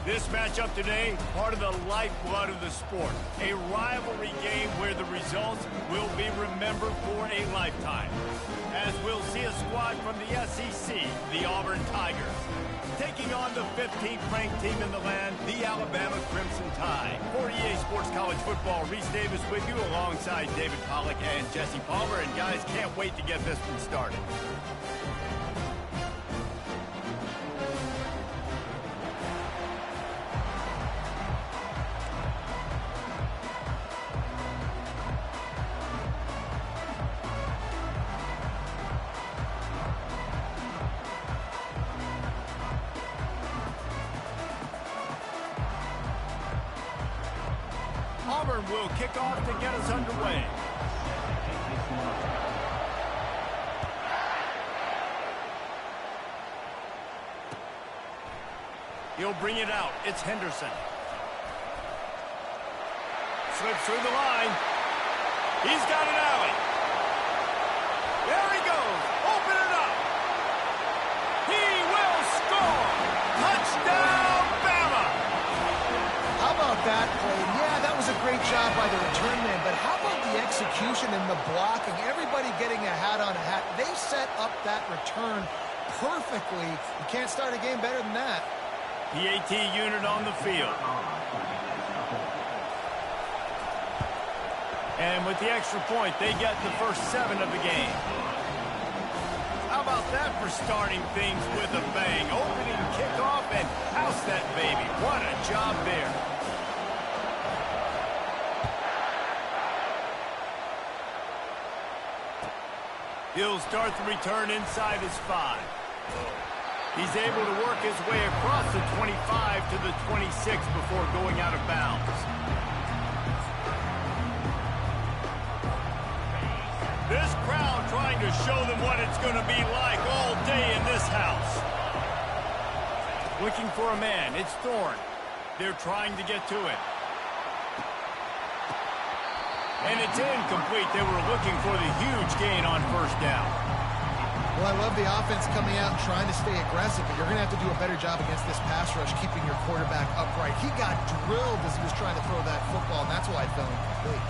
This matchup today, part of the lifeblood of the sport. A rivalry game where the results will be remembered for a lifetime. As we'll see a squad from the SEC, the Auburn Tigers, taking on the 15th ranked team in the land, the Alabama Crimson Tide. For EA Sports College Football, Reese Davis with you alongside David Pollack and Jesse Palmer. And guys, can't wait to get this one started. Auburn will kick off to get us underway. He'll bring it out. It's Henderson. Slips through the line. He's got an alley. There he goes. Open it up. He will score. Touchdown, Bama. How about that play? Yeah, that was a great job by the return man, but how about the execution and the blocking? Everybody getting a hat on a hat. They set up that return perfectly. You can't start a game better than that. PAT unit on the field. And with the extra point, they get the first 7 of the game. How about that for starting things with a bang? Opening kickoff and house that baby. What a job there. He'll start the return inside his 5. He's able to work his way across the 25 to the 26 before going out of bounds. This crowd trying to show them what it's going to be like all day in this house. Looking for a man. It's Thorne. They're trying to get to it. And it's incomplete. They were looking for the huge gain on first down. Well, I love the offense coming out and trying to stay aggressive, but you're going to have to do a better job against this pass rush, keeping your quarterback upright. He got drilled as he was trying to throw that football, and that's why it fell incomplete.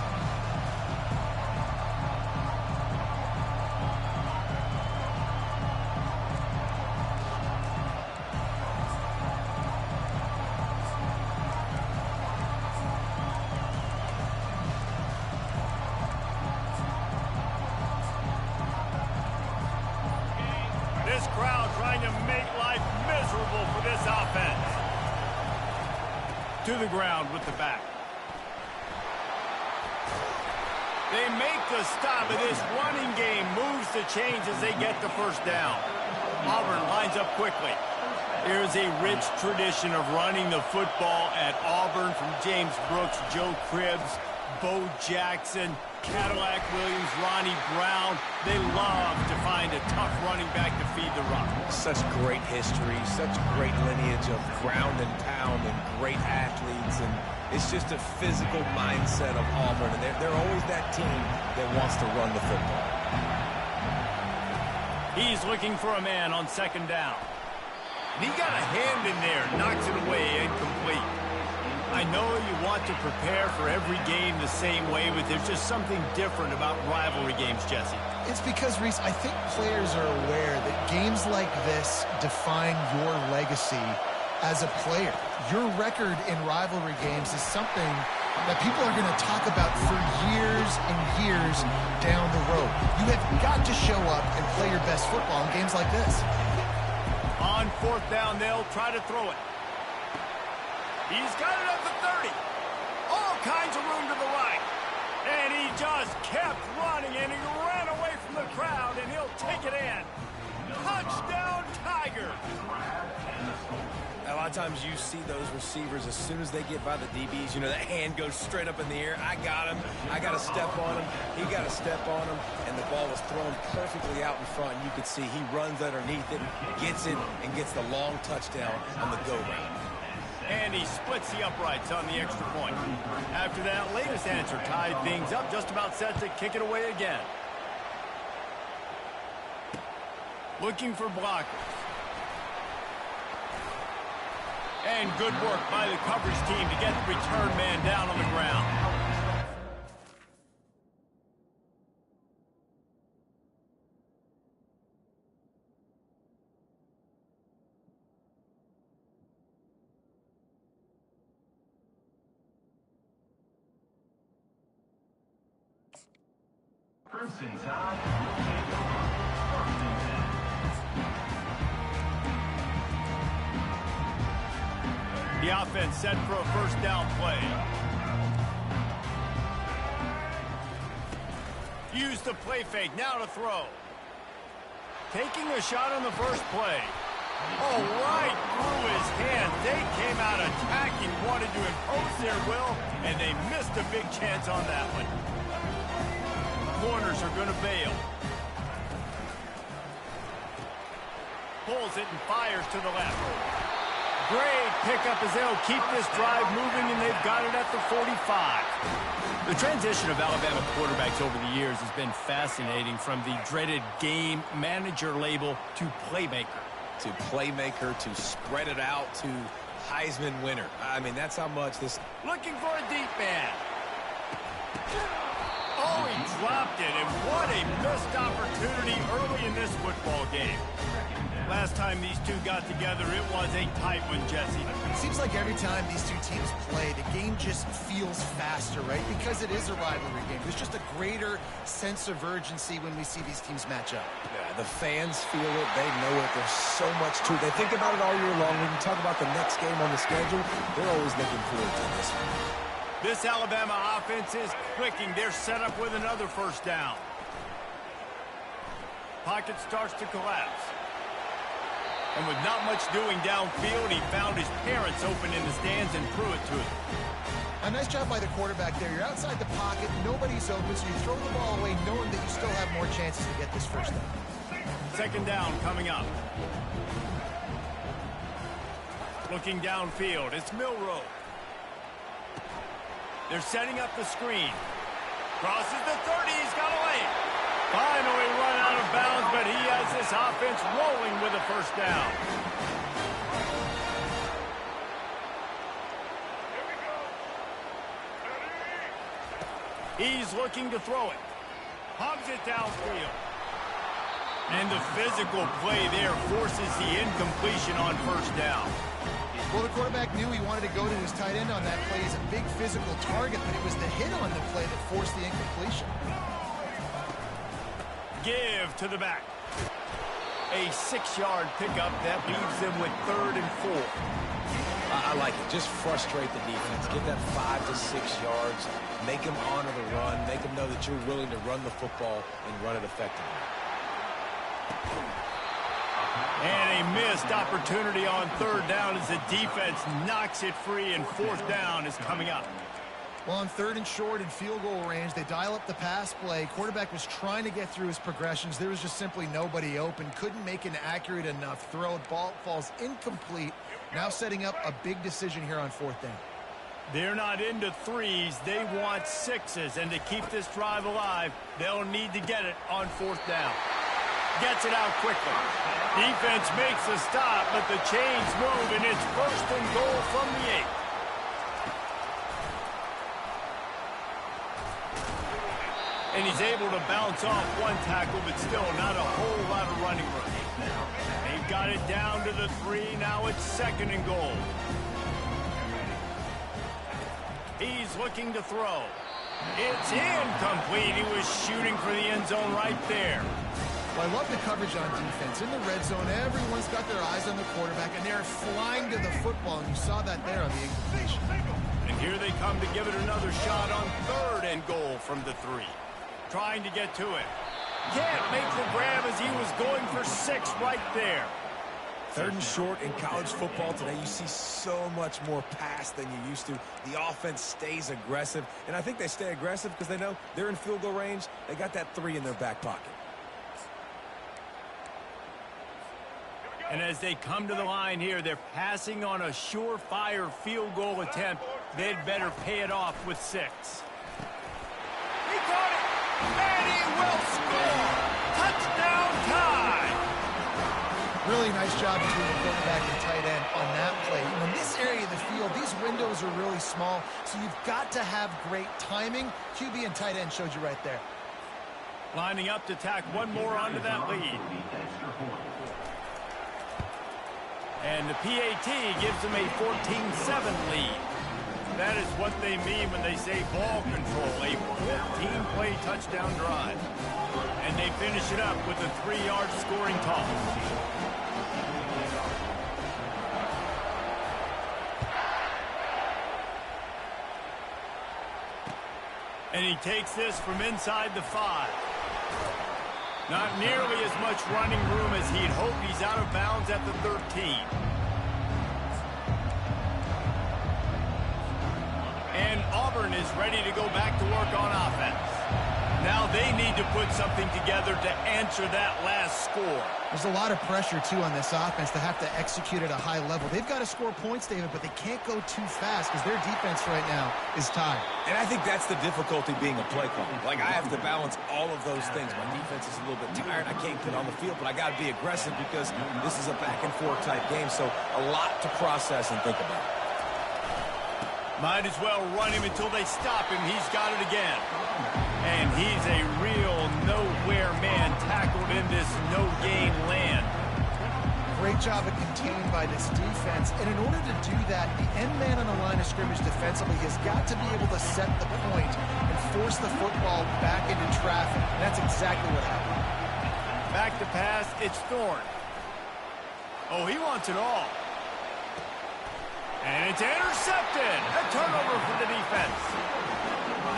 This crowd trying to make life miserable for this offense. To the ground with the back. They make the stop of this running game. Moves to change as they get the first down. Auburn lines up quickly. There's a rich tradition of running the football at Auburn from James Brooks, Joe Cribbs, Bo Jackson, Cadillac Williams, Ronnie Brown. They love to find a tough running back to feed the run. Such great history, such great lineage of ground and pound and great athletes. And it's just a physical mindset of Auburn. And they're always that team that wants to run the football. He's looking for a man on second down. He got a hand in there, knocks it away, incomplete. I know you want to prepare for every game the same way, but there's just something different about rivalry games, Jesse. It's because, Reese, I think players are aware that games like this define your legacy as a player. Your record in rivalry games is something that people are going to talk about for years and years down the road. You have got to show up and play your best football in games like this. On fourth down, they'll try to throw it. He's got it up to 30. All kinds of room to the right. And he just kept running, and he ran away from the crowd, and he'll take it in. Touchdown, Tigers. A lot of times you see those receivers, as soon as they get by the DBs, you know, that hand goes straight up in the air. I got him. I got to step on him. He got to step on him. And the ball was thrown perfectly out in front. You could see he runs underneath it, gets it, and gets the long touchdown on the go route. And he splits the uprights on the extra point. After that latest answer tied things up, just about set to kick it away again. Looking for blockers. And good work by the coverage team to get the return man down on the ground. First and 10. Will take over. First and 10. The offense set for a first down play. Use the play fake, now to throw. Taking a shot on the first play. Oh, right through his hands. They came out attacking, wanted to impose their will, and they missed a big chance on that one. Corners are going to bail. Pulls it and fires to the left. Great pickup as they'll keep this drive moving, and they've got it at the 45. The transition of Alabama quarterbacks over the years has been fascinating, from the dreaded game manager label to playmaker. To playmaker, to spread it out, to Heisman winner. I mean, that's how much this... Looking for a deep man. Oh, he dropped it, and what a missed opportunity early in this football game. Last time these two got together, it was a tight one, Jesse. It seems like every time these two teams play, the game just feels faster, right? Because it is a rivalry game. There's just a greater sense of urgency when we see these teams match up. Yeah, the fans feel it. They know it. There's so much to it. They think about it all year long. When you talk about the next game on the schedule, they're always looking forward to this one. This Alabama offense is clicking. They're set up with another first down. Pocket starts to collapse. And with not much doing downfield, he found his parents open in the stands and threw it to them. A nice job by the quarterback there. You're outside the pocket, nobody's open, so you throw the ball away knowing that you still have more chances to get this first down. Second down coming up. Looking downfield, it's Milroe. They're setting up the screen. Crosses the 30, he's got away. Finally run out of bounds, but he has this offense rolling with a first down. He's looking to throw it. Hogs it downfield. And the physical play there forces the incompletion on first down. Well, the quarterback knew he wanted to go to his tight end on that play. He's a big physical target, but it was the hit on the play that forced the incompletion. Give to the back. A 6-yard pickup that leaves them with 3rd and 4. I like it. Just frustrate the defense. Get that 5 to 6 yards. Make them honor the run. Make them know that you're willing to run the football and run it effectively. And a missed opportunity on 3rd down as the defense knocks it free, and 4th down is coming up. Well, on 3rd and short and field goal range, they dial up the pass play. Quarterback was trying to get through his progressions. There was just simply nobody open. Couldn't make an accurate enough throw. Ball falls incomplete. Now setting up a big decision here on 4th down. They're not into 3s. They want 6s. And to keep this drive alive, they'll need to get it on 4th down. Gets it out quickly. Defense makes a stop, but the chains move, and it's 1st and goal from the 8. And he's able to bounce off one tackle, but still not a whole lot of running room. They've got it down to the 3. Now it's 2nd and goal. He's looking to throw. It's incomplete. He was shooting for the end zone right there. Well, I love the coverage on defense. In the red zone, everyone's got their eyes on the quarterback, and they're flying to the football, and you saw that there on the incompletion. And here they come to give it another shot on 3rd and goal from the 3. Trying to get to it. Can't make the grab as he was going for 6 right there. 3rd and short in college football today, you see so much more pass than you used to. The offense stays aggressive, and I think they stay aggressive because they know they're in field goal range. They got that 3 in their back pocket. And as they come to the line here, they're passing on a surefire field goal attempt. They'd better pay it off with 6. He caught it, and he will score. Touchdown tie. Really nice job between the quarterback and tight end on that play. In this area of the field, these windows are really small, so you've got to have great timing. QB and tight end showed you right there. Lining up to tack one more onto that lead. And the PAT gives them a 14-7 lead. That is what they mean when they say ball control, a 14-play touchdown drive. And they finish it up with a 3-yard scoring toss. And he takes this from inside the 5. Not nearly as much running room as he'd hoped. He's out of bounds at the 13. And Auburn is ready to go back to work on offense. Now they need to put something together to answer that last score. There's a lot of pressure, too, on this offense to have to execute at a high level. They've got to score points, David, but they can't go too fast because their defense right now is tired. And I think that's the difficulty being a play caller. Like, I have to balance all of those things. My defense is a little bit tired. I can't get on the field, but I got to be aggressive because this is a back-and-forth type game, so a lot to process and think about. Might as well run him until they stop him. He's got it again. And he's a real nowhere man tackled in this no-gain land. Great job of contained by this defense. And in order to do that, the end man on the line of scrimmage defensively has got to be able to set the point and force the football back into traffic. And that's exactly what happened. Back to pass, it's Thorne. Oh, he wants it all. And it's intercepted. A turnover for the defense.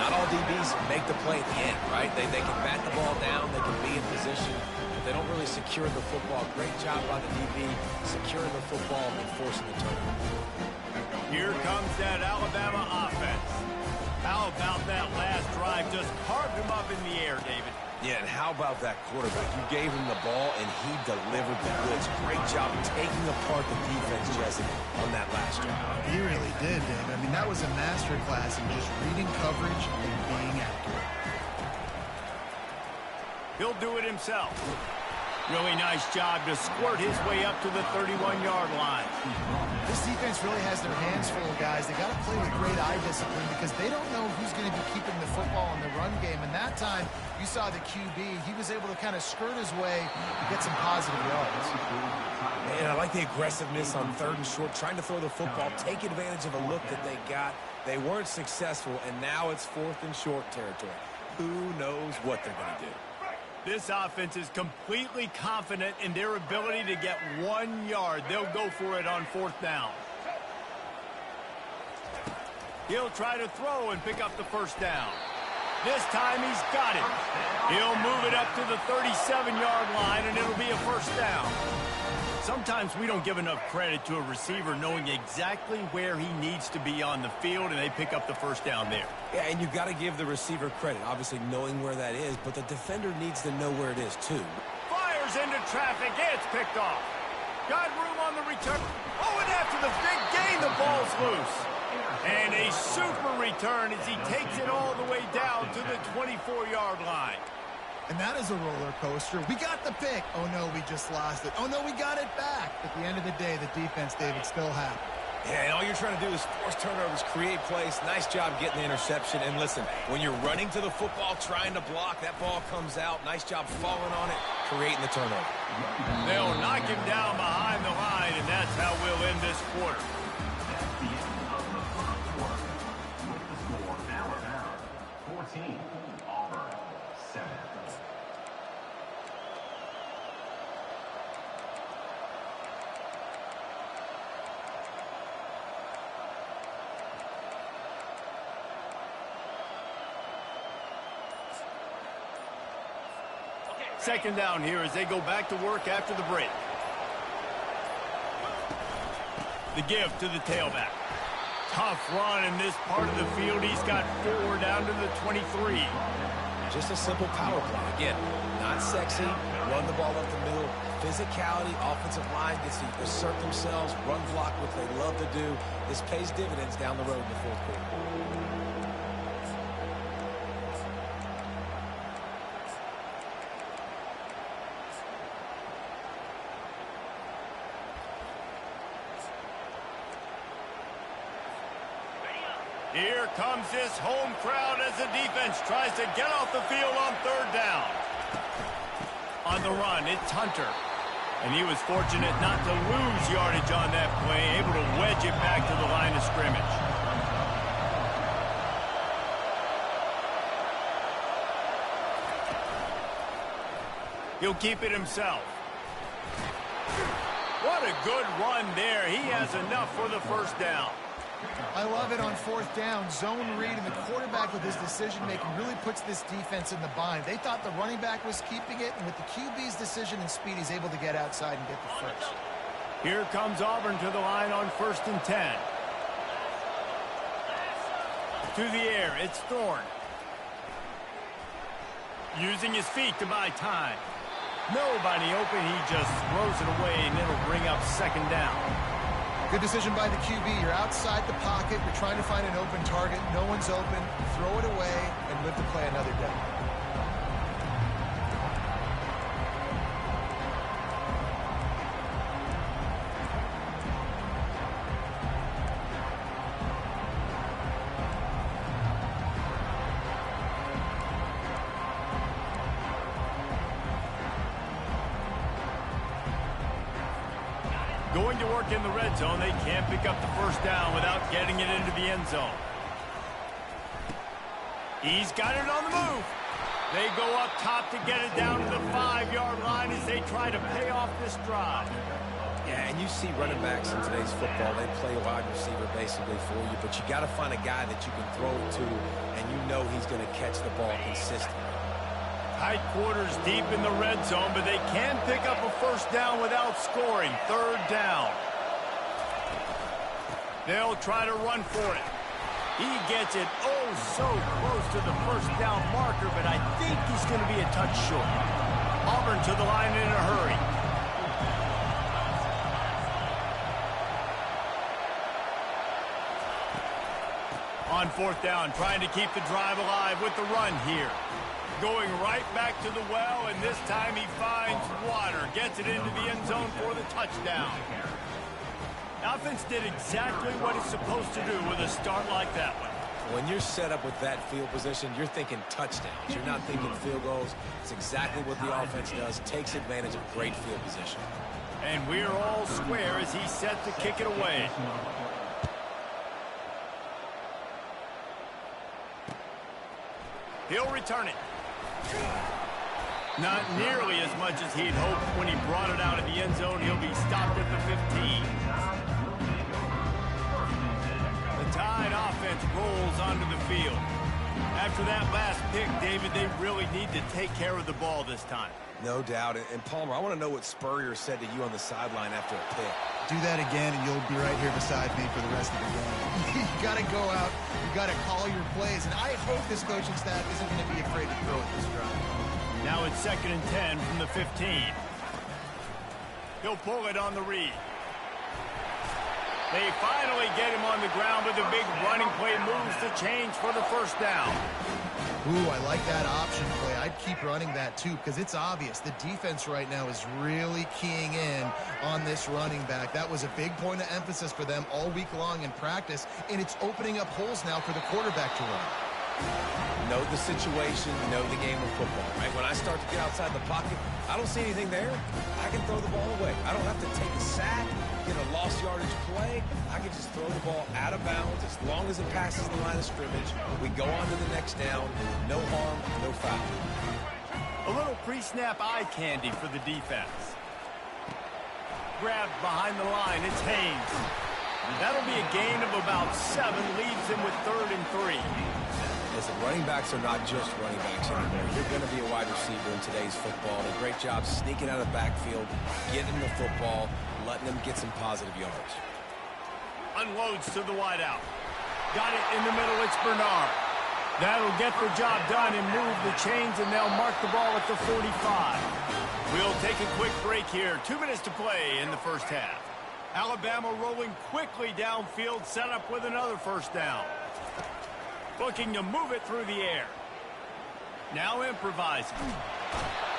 Not all DBs make the play at the end, right? They can bat the ball down, they can be in position, but they don't really secure the football. Great job by the DB securing the football and forcing the turnover. Here comes that Alabama offense. How about that last drive? Just carved him up in the air, David. Yeah, and how about that quarterback? You gave him the ball, and he delivered the goods. Great job taking apart the defense, Jesse, on that last drive. He really did, Dave. I mean, that was a masterclass in just reading coverage and being accurate. He'll do it himself. Really nice job to squirt his way up to the 31-yard line. This defense really has their hands full, guys. They got to play with great eye discipline because they don't know who's going to be keeping the football in the run game. And that time, you saw the QB. He was able to kind of skirt his way to get some positive yards. Man, I like the aggressiveness on 3rd and short, trying to throw the football, take advantage of a look that they got. They weren't successful, and now it's 4th and short territory. Who knows what they're going to do? This offense is completely confident in their ability to get 1 yard. They'll go for it on 4th down. He'll try to throw and pick up the 1st down. This time he's got it. He'll move it up to the 37-yard line, and it'll be a 1st down. Sometimes we don't give enough credit to a receiver knowing exactly where he needs to be on the field, and they pick up the 1st down there. Yeah, and you've got to give the receiver credit, obviously knowing where that is, but the defender needs to know where it is, too. Fires into traffic. It's picked off. Got room on the return. Oh, and after the big gain, the ball's loose. And a super return as he takes it all the way down to the 24-yard line. And that is a roller coaster. We got the pick. Oh, no, we just lost it. Oh, no, we got it back. At the end of the day, the defense, David, still happy. Yeah, and all you're trying to do is force turnovers, create plays. Nice job getting the interception. And listen, when you're running to the football, trying to block, that ball comes out. Nice job falling on it, creating the turnover. They'll knock him down behind the line, and that's how we'll end this quarter. That's the end of the first quarter. With the score, Alabama 14, Auburn 7. Second down here as they go back to work after the break. The give to the tailback. Tough run in this part of the field. He's got 4 down to the 23. Just a simple power play. Again, not sexy. Run the ball up the middle. Physicality, offensive line gets to assert themselves, run block, which they love to do. This pays dividends down the road in the fourth quarter. Here comes this home crowd as the defense tries to get off the field on 3rd down. On the run, it's Hunter. And he was fortunate not to lose yardage on that play, able to wedge it back to the line of scrimmage. He'll keep it himself. What a good run there. He has enough for the 1st down. I love it on 4th down. Zone read, and the quarterback with his decision-making really puts this defense in the bind. They thought the running back was keeping it, and with the QB's decision and speed, he's able to get outside and get the first. Here comes Auburn to the line on 1st and 10. To the air, it's Thorne. Using his feet to buy time. Nobody open, he just throws it away, and it'll bring up 2nd down. Good decision by the QB. You're outside the pocket. You're trying to find an open target. No one's open. Throw it away and live to play another day. Going to work in the red zone. They can't pick up the 1st down without getting it into the end zone. He's got it on the move. They go up top to get it down to the 5-yard line as they try to pay off this drive. Yeah, and you see running backs in today's football, they play a wide receiver basically for you, but you got to find a guy that you can throw it to, and you know he's going to catch the ball consistently. Tight quarters deep in the red zone, but they can pick up a 1st down without scoring. 3rd down. They'll try to run for it. He gets it so close to the 1st down marker, but I think he's going to be a touch short. Auburn to the line in a hurry. On 4th down, trying to keep the drive alive with the run here. Going right back to the well, and this time he finds water. Gets it into the end zone for the touchdown. Offense did exactly what it's supposed to do with a start like that one. When you're set up with that field position, you're thinking touchdowns. You're not thinking field goals. It's exactly what the offense does. Takes advantage of great field position. And we're all square as he's set to kick it away. He'll return it. Not nearly as much as he'd hoped when he brought it out of the end zone. He'll be stopped at the 15. The Tide offense rolls onto the field. After that last pick, David, they really need to take care of the ball this time. No doubt. And Palmer, I want to know what Spurrier said to you on the sideline after a pick. Do that again, and you'll be right here beside me for the rest of the game. You got to go out. You got to call your plays. And I hope this coaching staff isn't going to be afraid to throw at this drive. Now it's 2nd and 10 from the 15. He'll pull it on the read. They finally get him on the ground with a big running play, moves the change for the 1st down. Ooh, I like that option play. I'd keep running that too because it's obvious the defense right now is really keying in on this running back. That was a big point of emphasis for them all week long in practice, and it's opening up holes now for the quarterback to run. Know the situation, know the game of football, right? When I start to get outside the pocket, I don't see anything there. I can throw the ball away. I don't have to take a sack, get a lost yardage play. I can just throw the ball out of bounds as long as it passes the line of scrimmage. We go on to the next down. No harm, no foul. A little pre-snap eye candy for the defense. Grabbed behind the line, it's Haynes. That'll be a gain of about 7, leaves him with 3rd and 3. Listen, running backs are not just running backs anymore. You're going to be a wide receiver in today's football. And a great job sneaking out of the backfield, getting the football, letting them get some positive yards. Unloads to the wideout. Got it in the middle. It's Bernard. That'll get the job done and move the chains, and they'll mark the ball at the 45. We'll take a quick break here. 2 minutes to play in the first half. Alabama rolling quickly downfield, set up with another first down. Looking to move it through the air. Now improvising.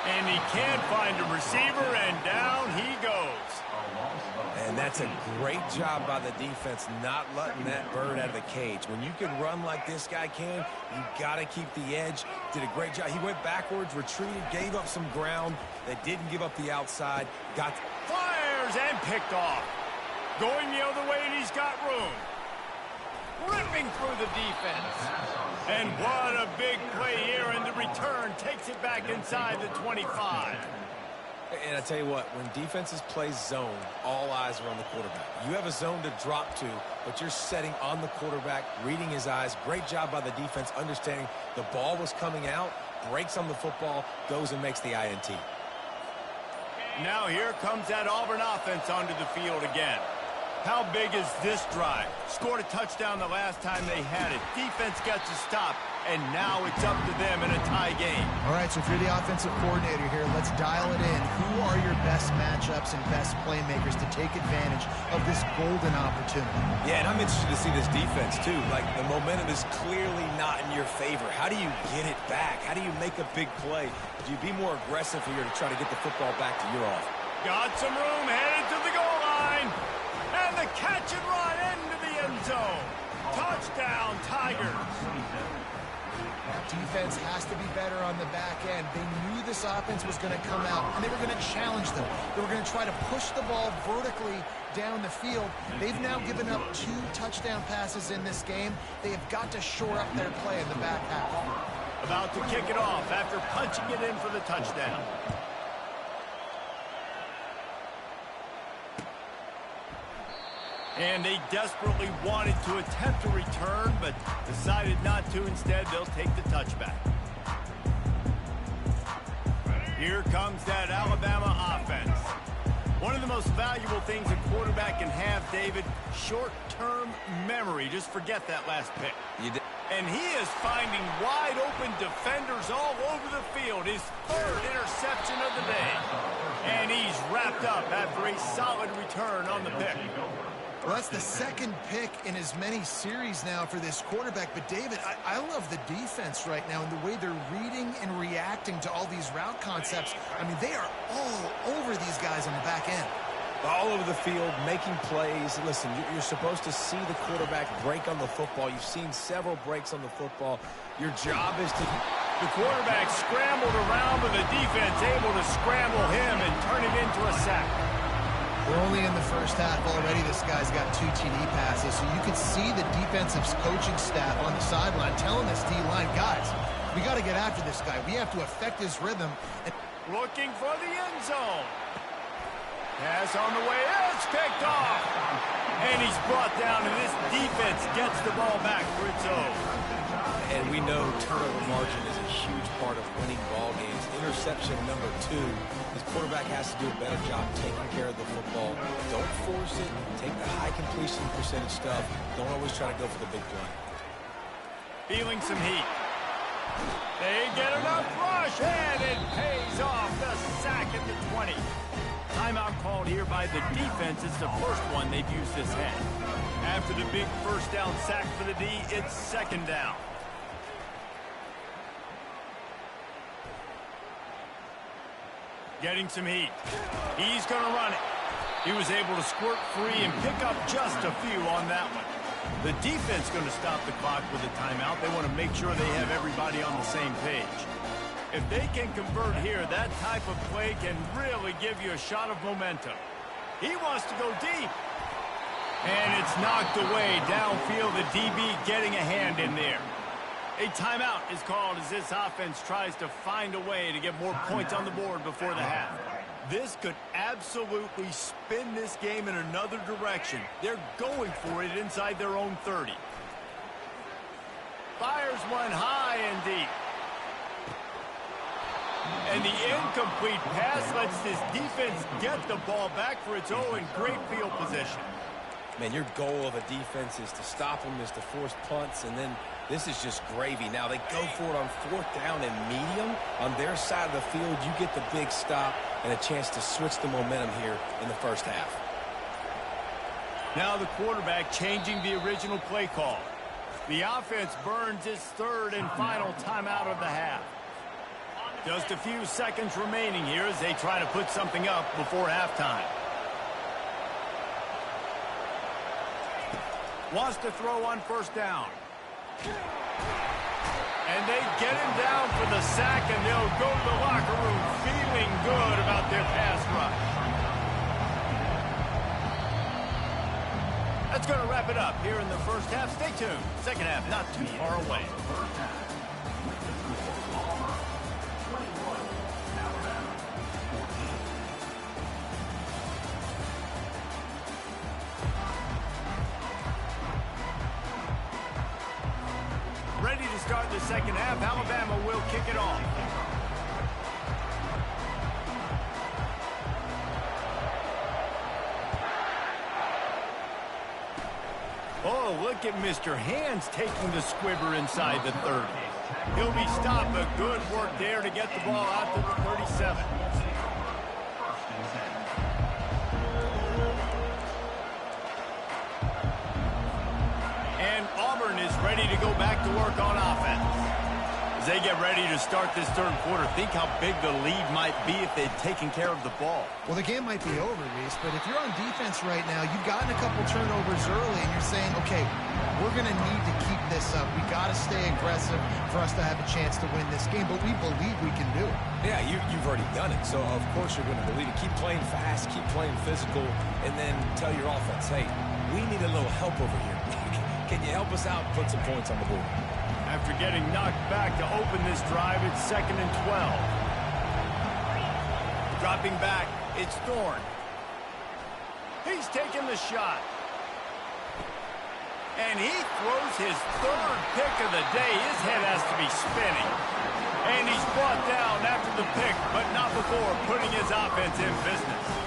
And he can't find a receiver, and down he goes. And that's a great job by the defense not letting that bird out of the cage. When you can run like this guy can, you got to keep the edge. Did a great job. He went backwards, retreated, gave up some ground. They didn't give up the outside. Fires and picked off. Going the other way, and he's got room. Ripping through the defense. And what a big play here, and the return takes it back inside the 25. And I tell you what, when defenses play zone, all eyes are on the quarterback. You have a zone to drop to, but you're setting on the quarterback, reading his eyes. Great job by the defense, understanding the ball was coming out, breaks on the football, goes and makes the INT. Now here comes that Auburn offense onto the field again. How big is this drive? Scored a touchdown the last time they had it. Defense gets a stop, and now it's up to them in a tie game. All right, so if you're the offensive coordinator here, let's dial it in. Who are your best matchups and best playmakers to take advantage of this golden opportunity? Yeah, and I'm interested to see this defense, too. Like, the momentum is clearly not in your favor. How do you get it back? How do you make a big play? Do you be more aggressive here to try to get the football back to your off? Got some room, headed to the goal line. And the catch and run into the end zone. Touchdown, Tigers. Defense has to be better on the back end. They knew this offense was going to come out, and they were going to challenge them. They were going to try to push the ball vertically down the field. They've now given up 2 touchdown passes in this game. They have got to shore up their play in the back half. About to kick it off after punching it in for the touchdown. And they desperately wanted to attempt a return, but decided not to. Instead, they'll take the touchback. Here comes that Alabama offense. One of the most valuable things a quarterback can have, David, short-term memory. Just forget that last pick. And he is finding wide-open defenders all over the field. His 3rd interception of the day. And he's wrapped up after a solid return on the pick. Well, that's the 2nd pick in as many series now for this quarterback. But, David, I love the defense right now and the way they're reading and reacting to all these route concepts. I mean, they are all over these guys on the back end. All over the field, making plays. Listen, you're supposed to see the quarterback break on the football. You've seen several breaks on the football. Your job is to... The quarterback scrambled around, but the defense able to scramble him and turn it into a sack. We're only in the first half already. This guy's got 2 TD passes, so you could see the defensive coaching staff on the sideline telling this D-line, guys, we got to get after this guy. We have to affect his rhythm. Looking for the end zone. Pass on the way. It's picked off. And he's brought down, and this defense gets the ball back for its own. And we know turnover margin is a huge part of winning ball games. Interception number 2. This quarterback has to do a better job taking care of the football. Don't force it. Take the high completion percentage stuff. Don't always try to go for the big play. Feeling some heat. They get enough rush, and it pays off. The sack at the 20. Timeout called here by the defense. It's the first one they've used this half. After the big first down sack for the D, it's 2nd down. Getting some heat. He's going to run it. He was able to squirt free and pick up just a few on that one. The defense going to stop the clock with a timeout. They want to make sure they have everybody on the same page. If they can convert here, that type of play can really give you a shot of momentum. He wants to go deep. And it's knocked away downfield. The DB getting a hand in there. A timeout is called as this offense tries to find a way to get more points on the board before the half. This could absolutely spin this game in another direction. They're going for it inside their own 30. Fires one high and deep. And the incomplete pass lets this defense get the ball back for its own great field position. Man, your goal of a defense is to stop them, is to force punts, and then this is just gravy. Now they go for it on 4th down and medium. On their side of the field, you get the big stop and a chance to switch the momentum here in the first half. Now the quarterback changing the original play call. The offense burns its 3rd and final timeout of the half. Just a few seconds remaining here as they try to put something up before halftime. Wants to throw on 1st down. And they get him down for the sack, and they'll go to the locker room feeling good about their pass rush. That's going to wrap it up here in the first half. Stay tuned. Second half not too far away. Ready to start the second half. Alabama will kick it off. Oh, look at Mr. Hands taking the squibber inside the 30. He'll be stopped, but good work there to get the ball out to the 37. And Auburn is ready to go back to work on offense. As they get ready to start this 3rd quarter, think how big the lead might be if they'd taken care of the ball. Well, the game might be over, Reese, but if you're on defense right now, you've gotten a couple turnovers early, and you're saying, okay, we're going to need to keep this up. We got to stay aggressive for us to have a chance to win this game, but we believe we can do it. Yeah, you've already done it, so of course you're going to believe it. Keep playing fast, keep playing physical, and then tell your offense, hey, we need a little help over here. Can you help us out and put some points on the board? After getting knocked back to open this drive, it's 2nd and 12. Dropping back, it's Thorne. He's taking the shot. And he throws his 3rd pick of the day. His head has to be spinning. And he's brought down after the pick, but not before putting his offense in business.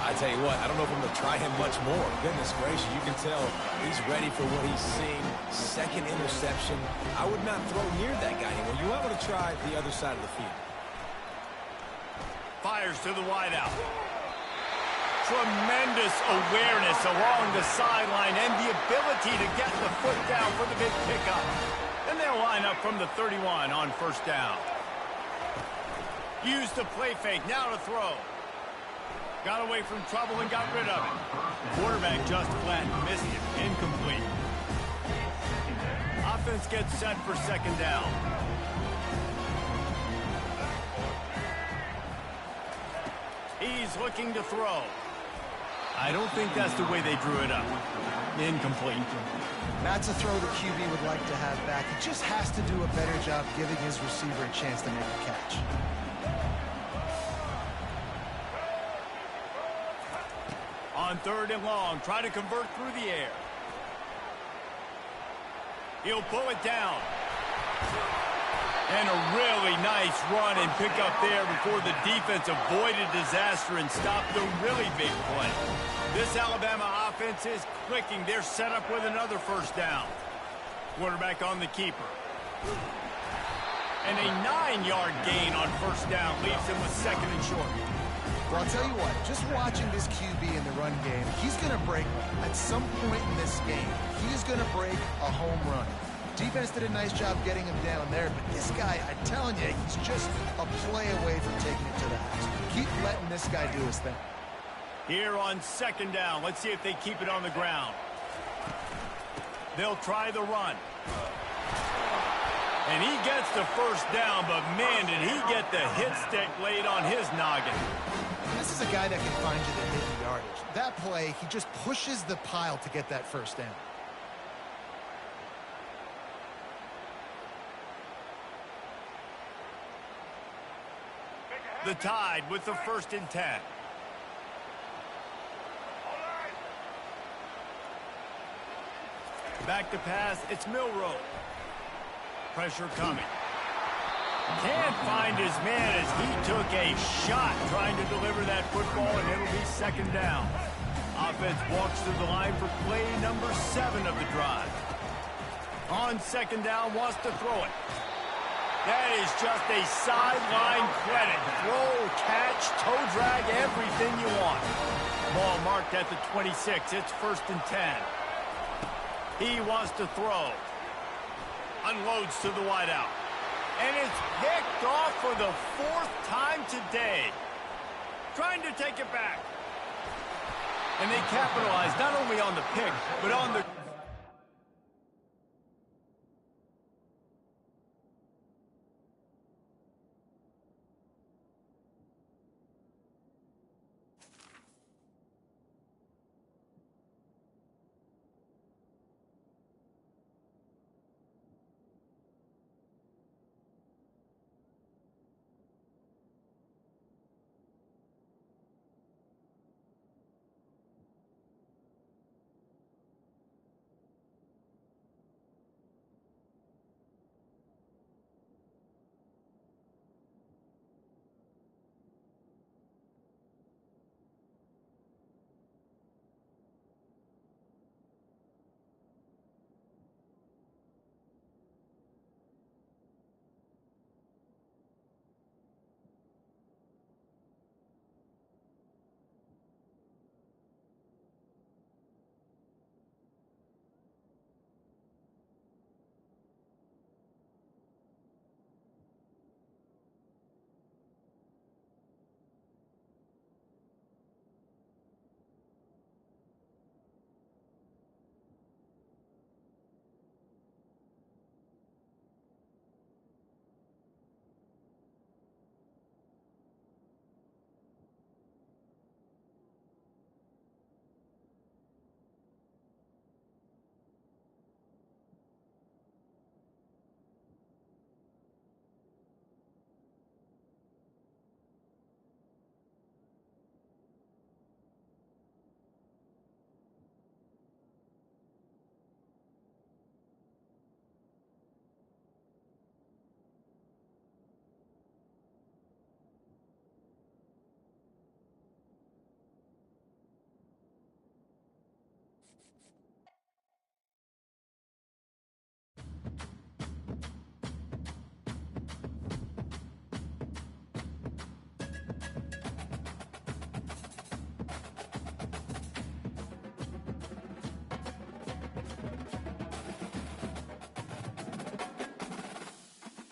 I tell you what, I don't know if I'm going to try him much more. Goodness gracious, you can tell he's ready for what he's seeing. 2nd interception. I would not throw near that guy anymore. You want to try the other side of the field. Fires to the wideout. Tremendous awareness along the sideline and the ability to get the foot down for the big pickup. And they'll line up from the 31 on 1st down. Used the play fake, now to throw. Got away from trouble and got rid of it. Quarterback just flat, missed it, incomplete. Offense gets set for 2nd down. He's looking to throw. I don't think that's the way they drew it up. Incomplete. That's a throw the QB would like to have back. He just has to do a better job giving his receiver a chance to make a catch. On 3rd and long, try to convert through the air. He'll pull it down. And a really nice run and pick up there before the defense avoided disaster and stopped a really big play. This Alabama offense is clicking. They're set up with another 1st down. Quarterback on the keeper. And a 9-yard gain on 1st down leaves him with 2nd and short. Well, I'll tell you what, just watching this QB in the run game, he's going to break, at some point in this game, he's going to break a home run. Defense did a nice job getting him down there, but this guy, I'm telling you, he's just a play away from taking it to the house. Keep letting this guy do his thing. Here on 2nd down, let's see if they keep it on the ground. They'll try the run. And he gets the 1st down, but man, did he get the hit stick laid on his noggin. This is a guy that can find you the hidden yardage. That play, he just pushes the pile to get that 1st down. The Tide with the 1st and 10. Back to pass, it's Milroe. Pressure coming. Can't find his man as he took a shot trying to deliver that football, and it'll be 2nd down. offense walks to the line for play number 7 of the drive. On second down, wants to throw it. That is just a sideline credit. Throw, catch, toe drag, everything you want. Ball marked at the 26. It's 1st and 10. He wants to throw. Unloads to the wideout. And it's picked off for the 4th time today. Trying to take it back. And they capitalize not only on the pick, but on the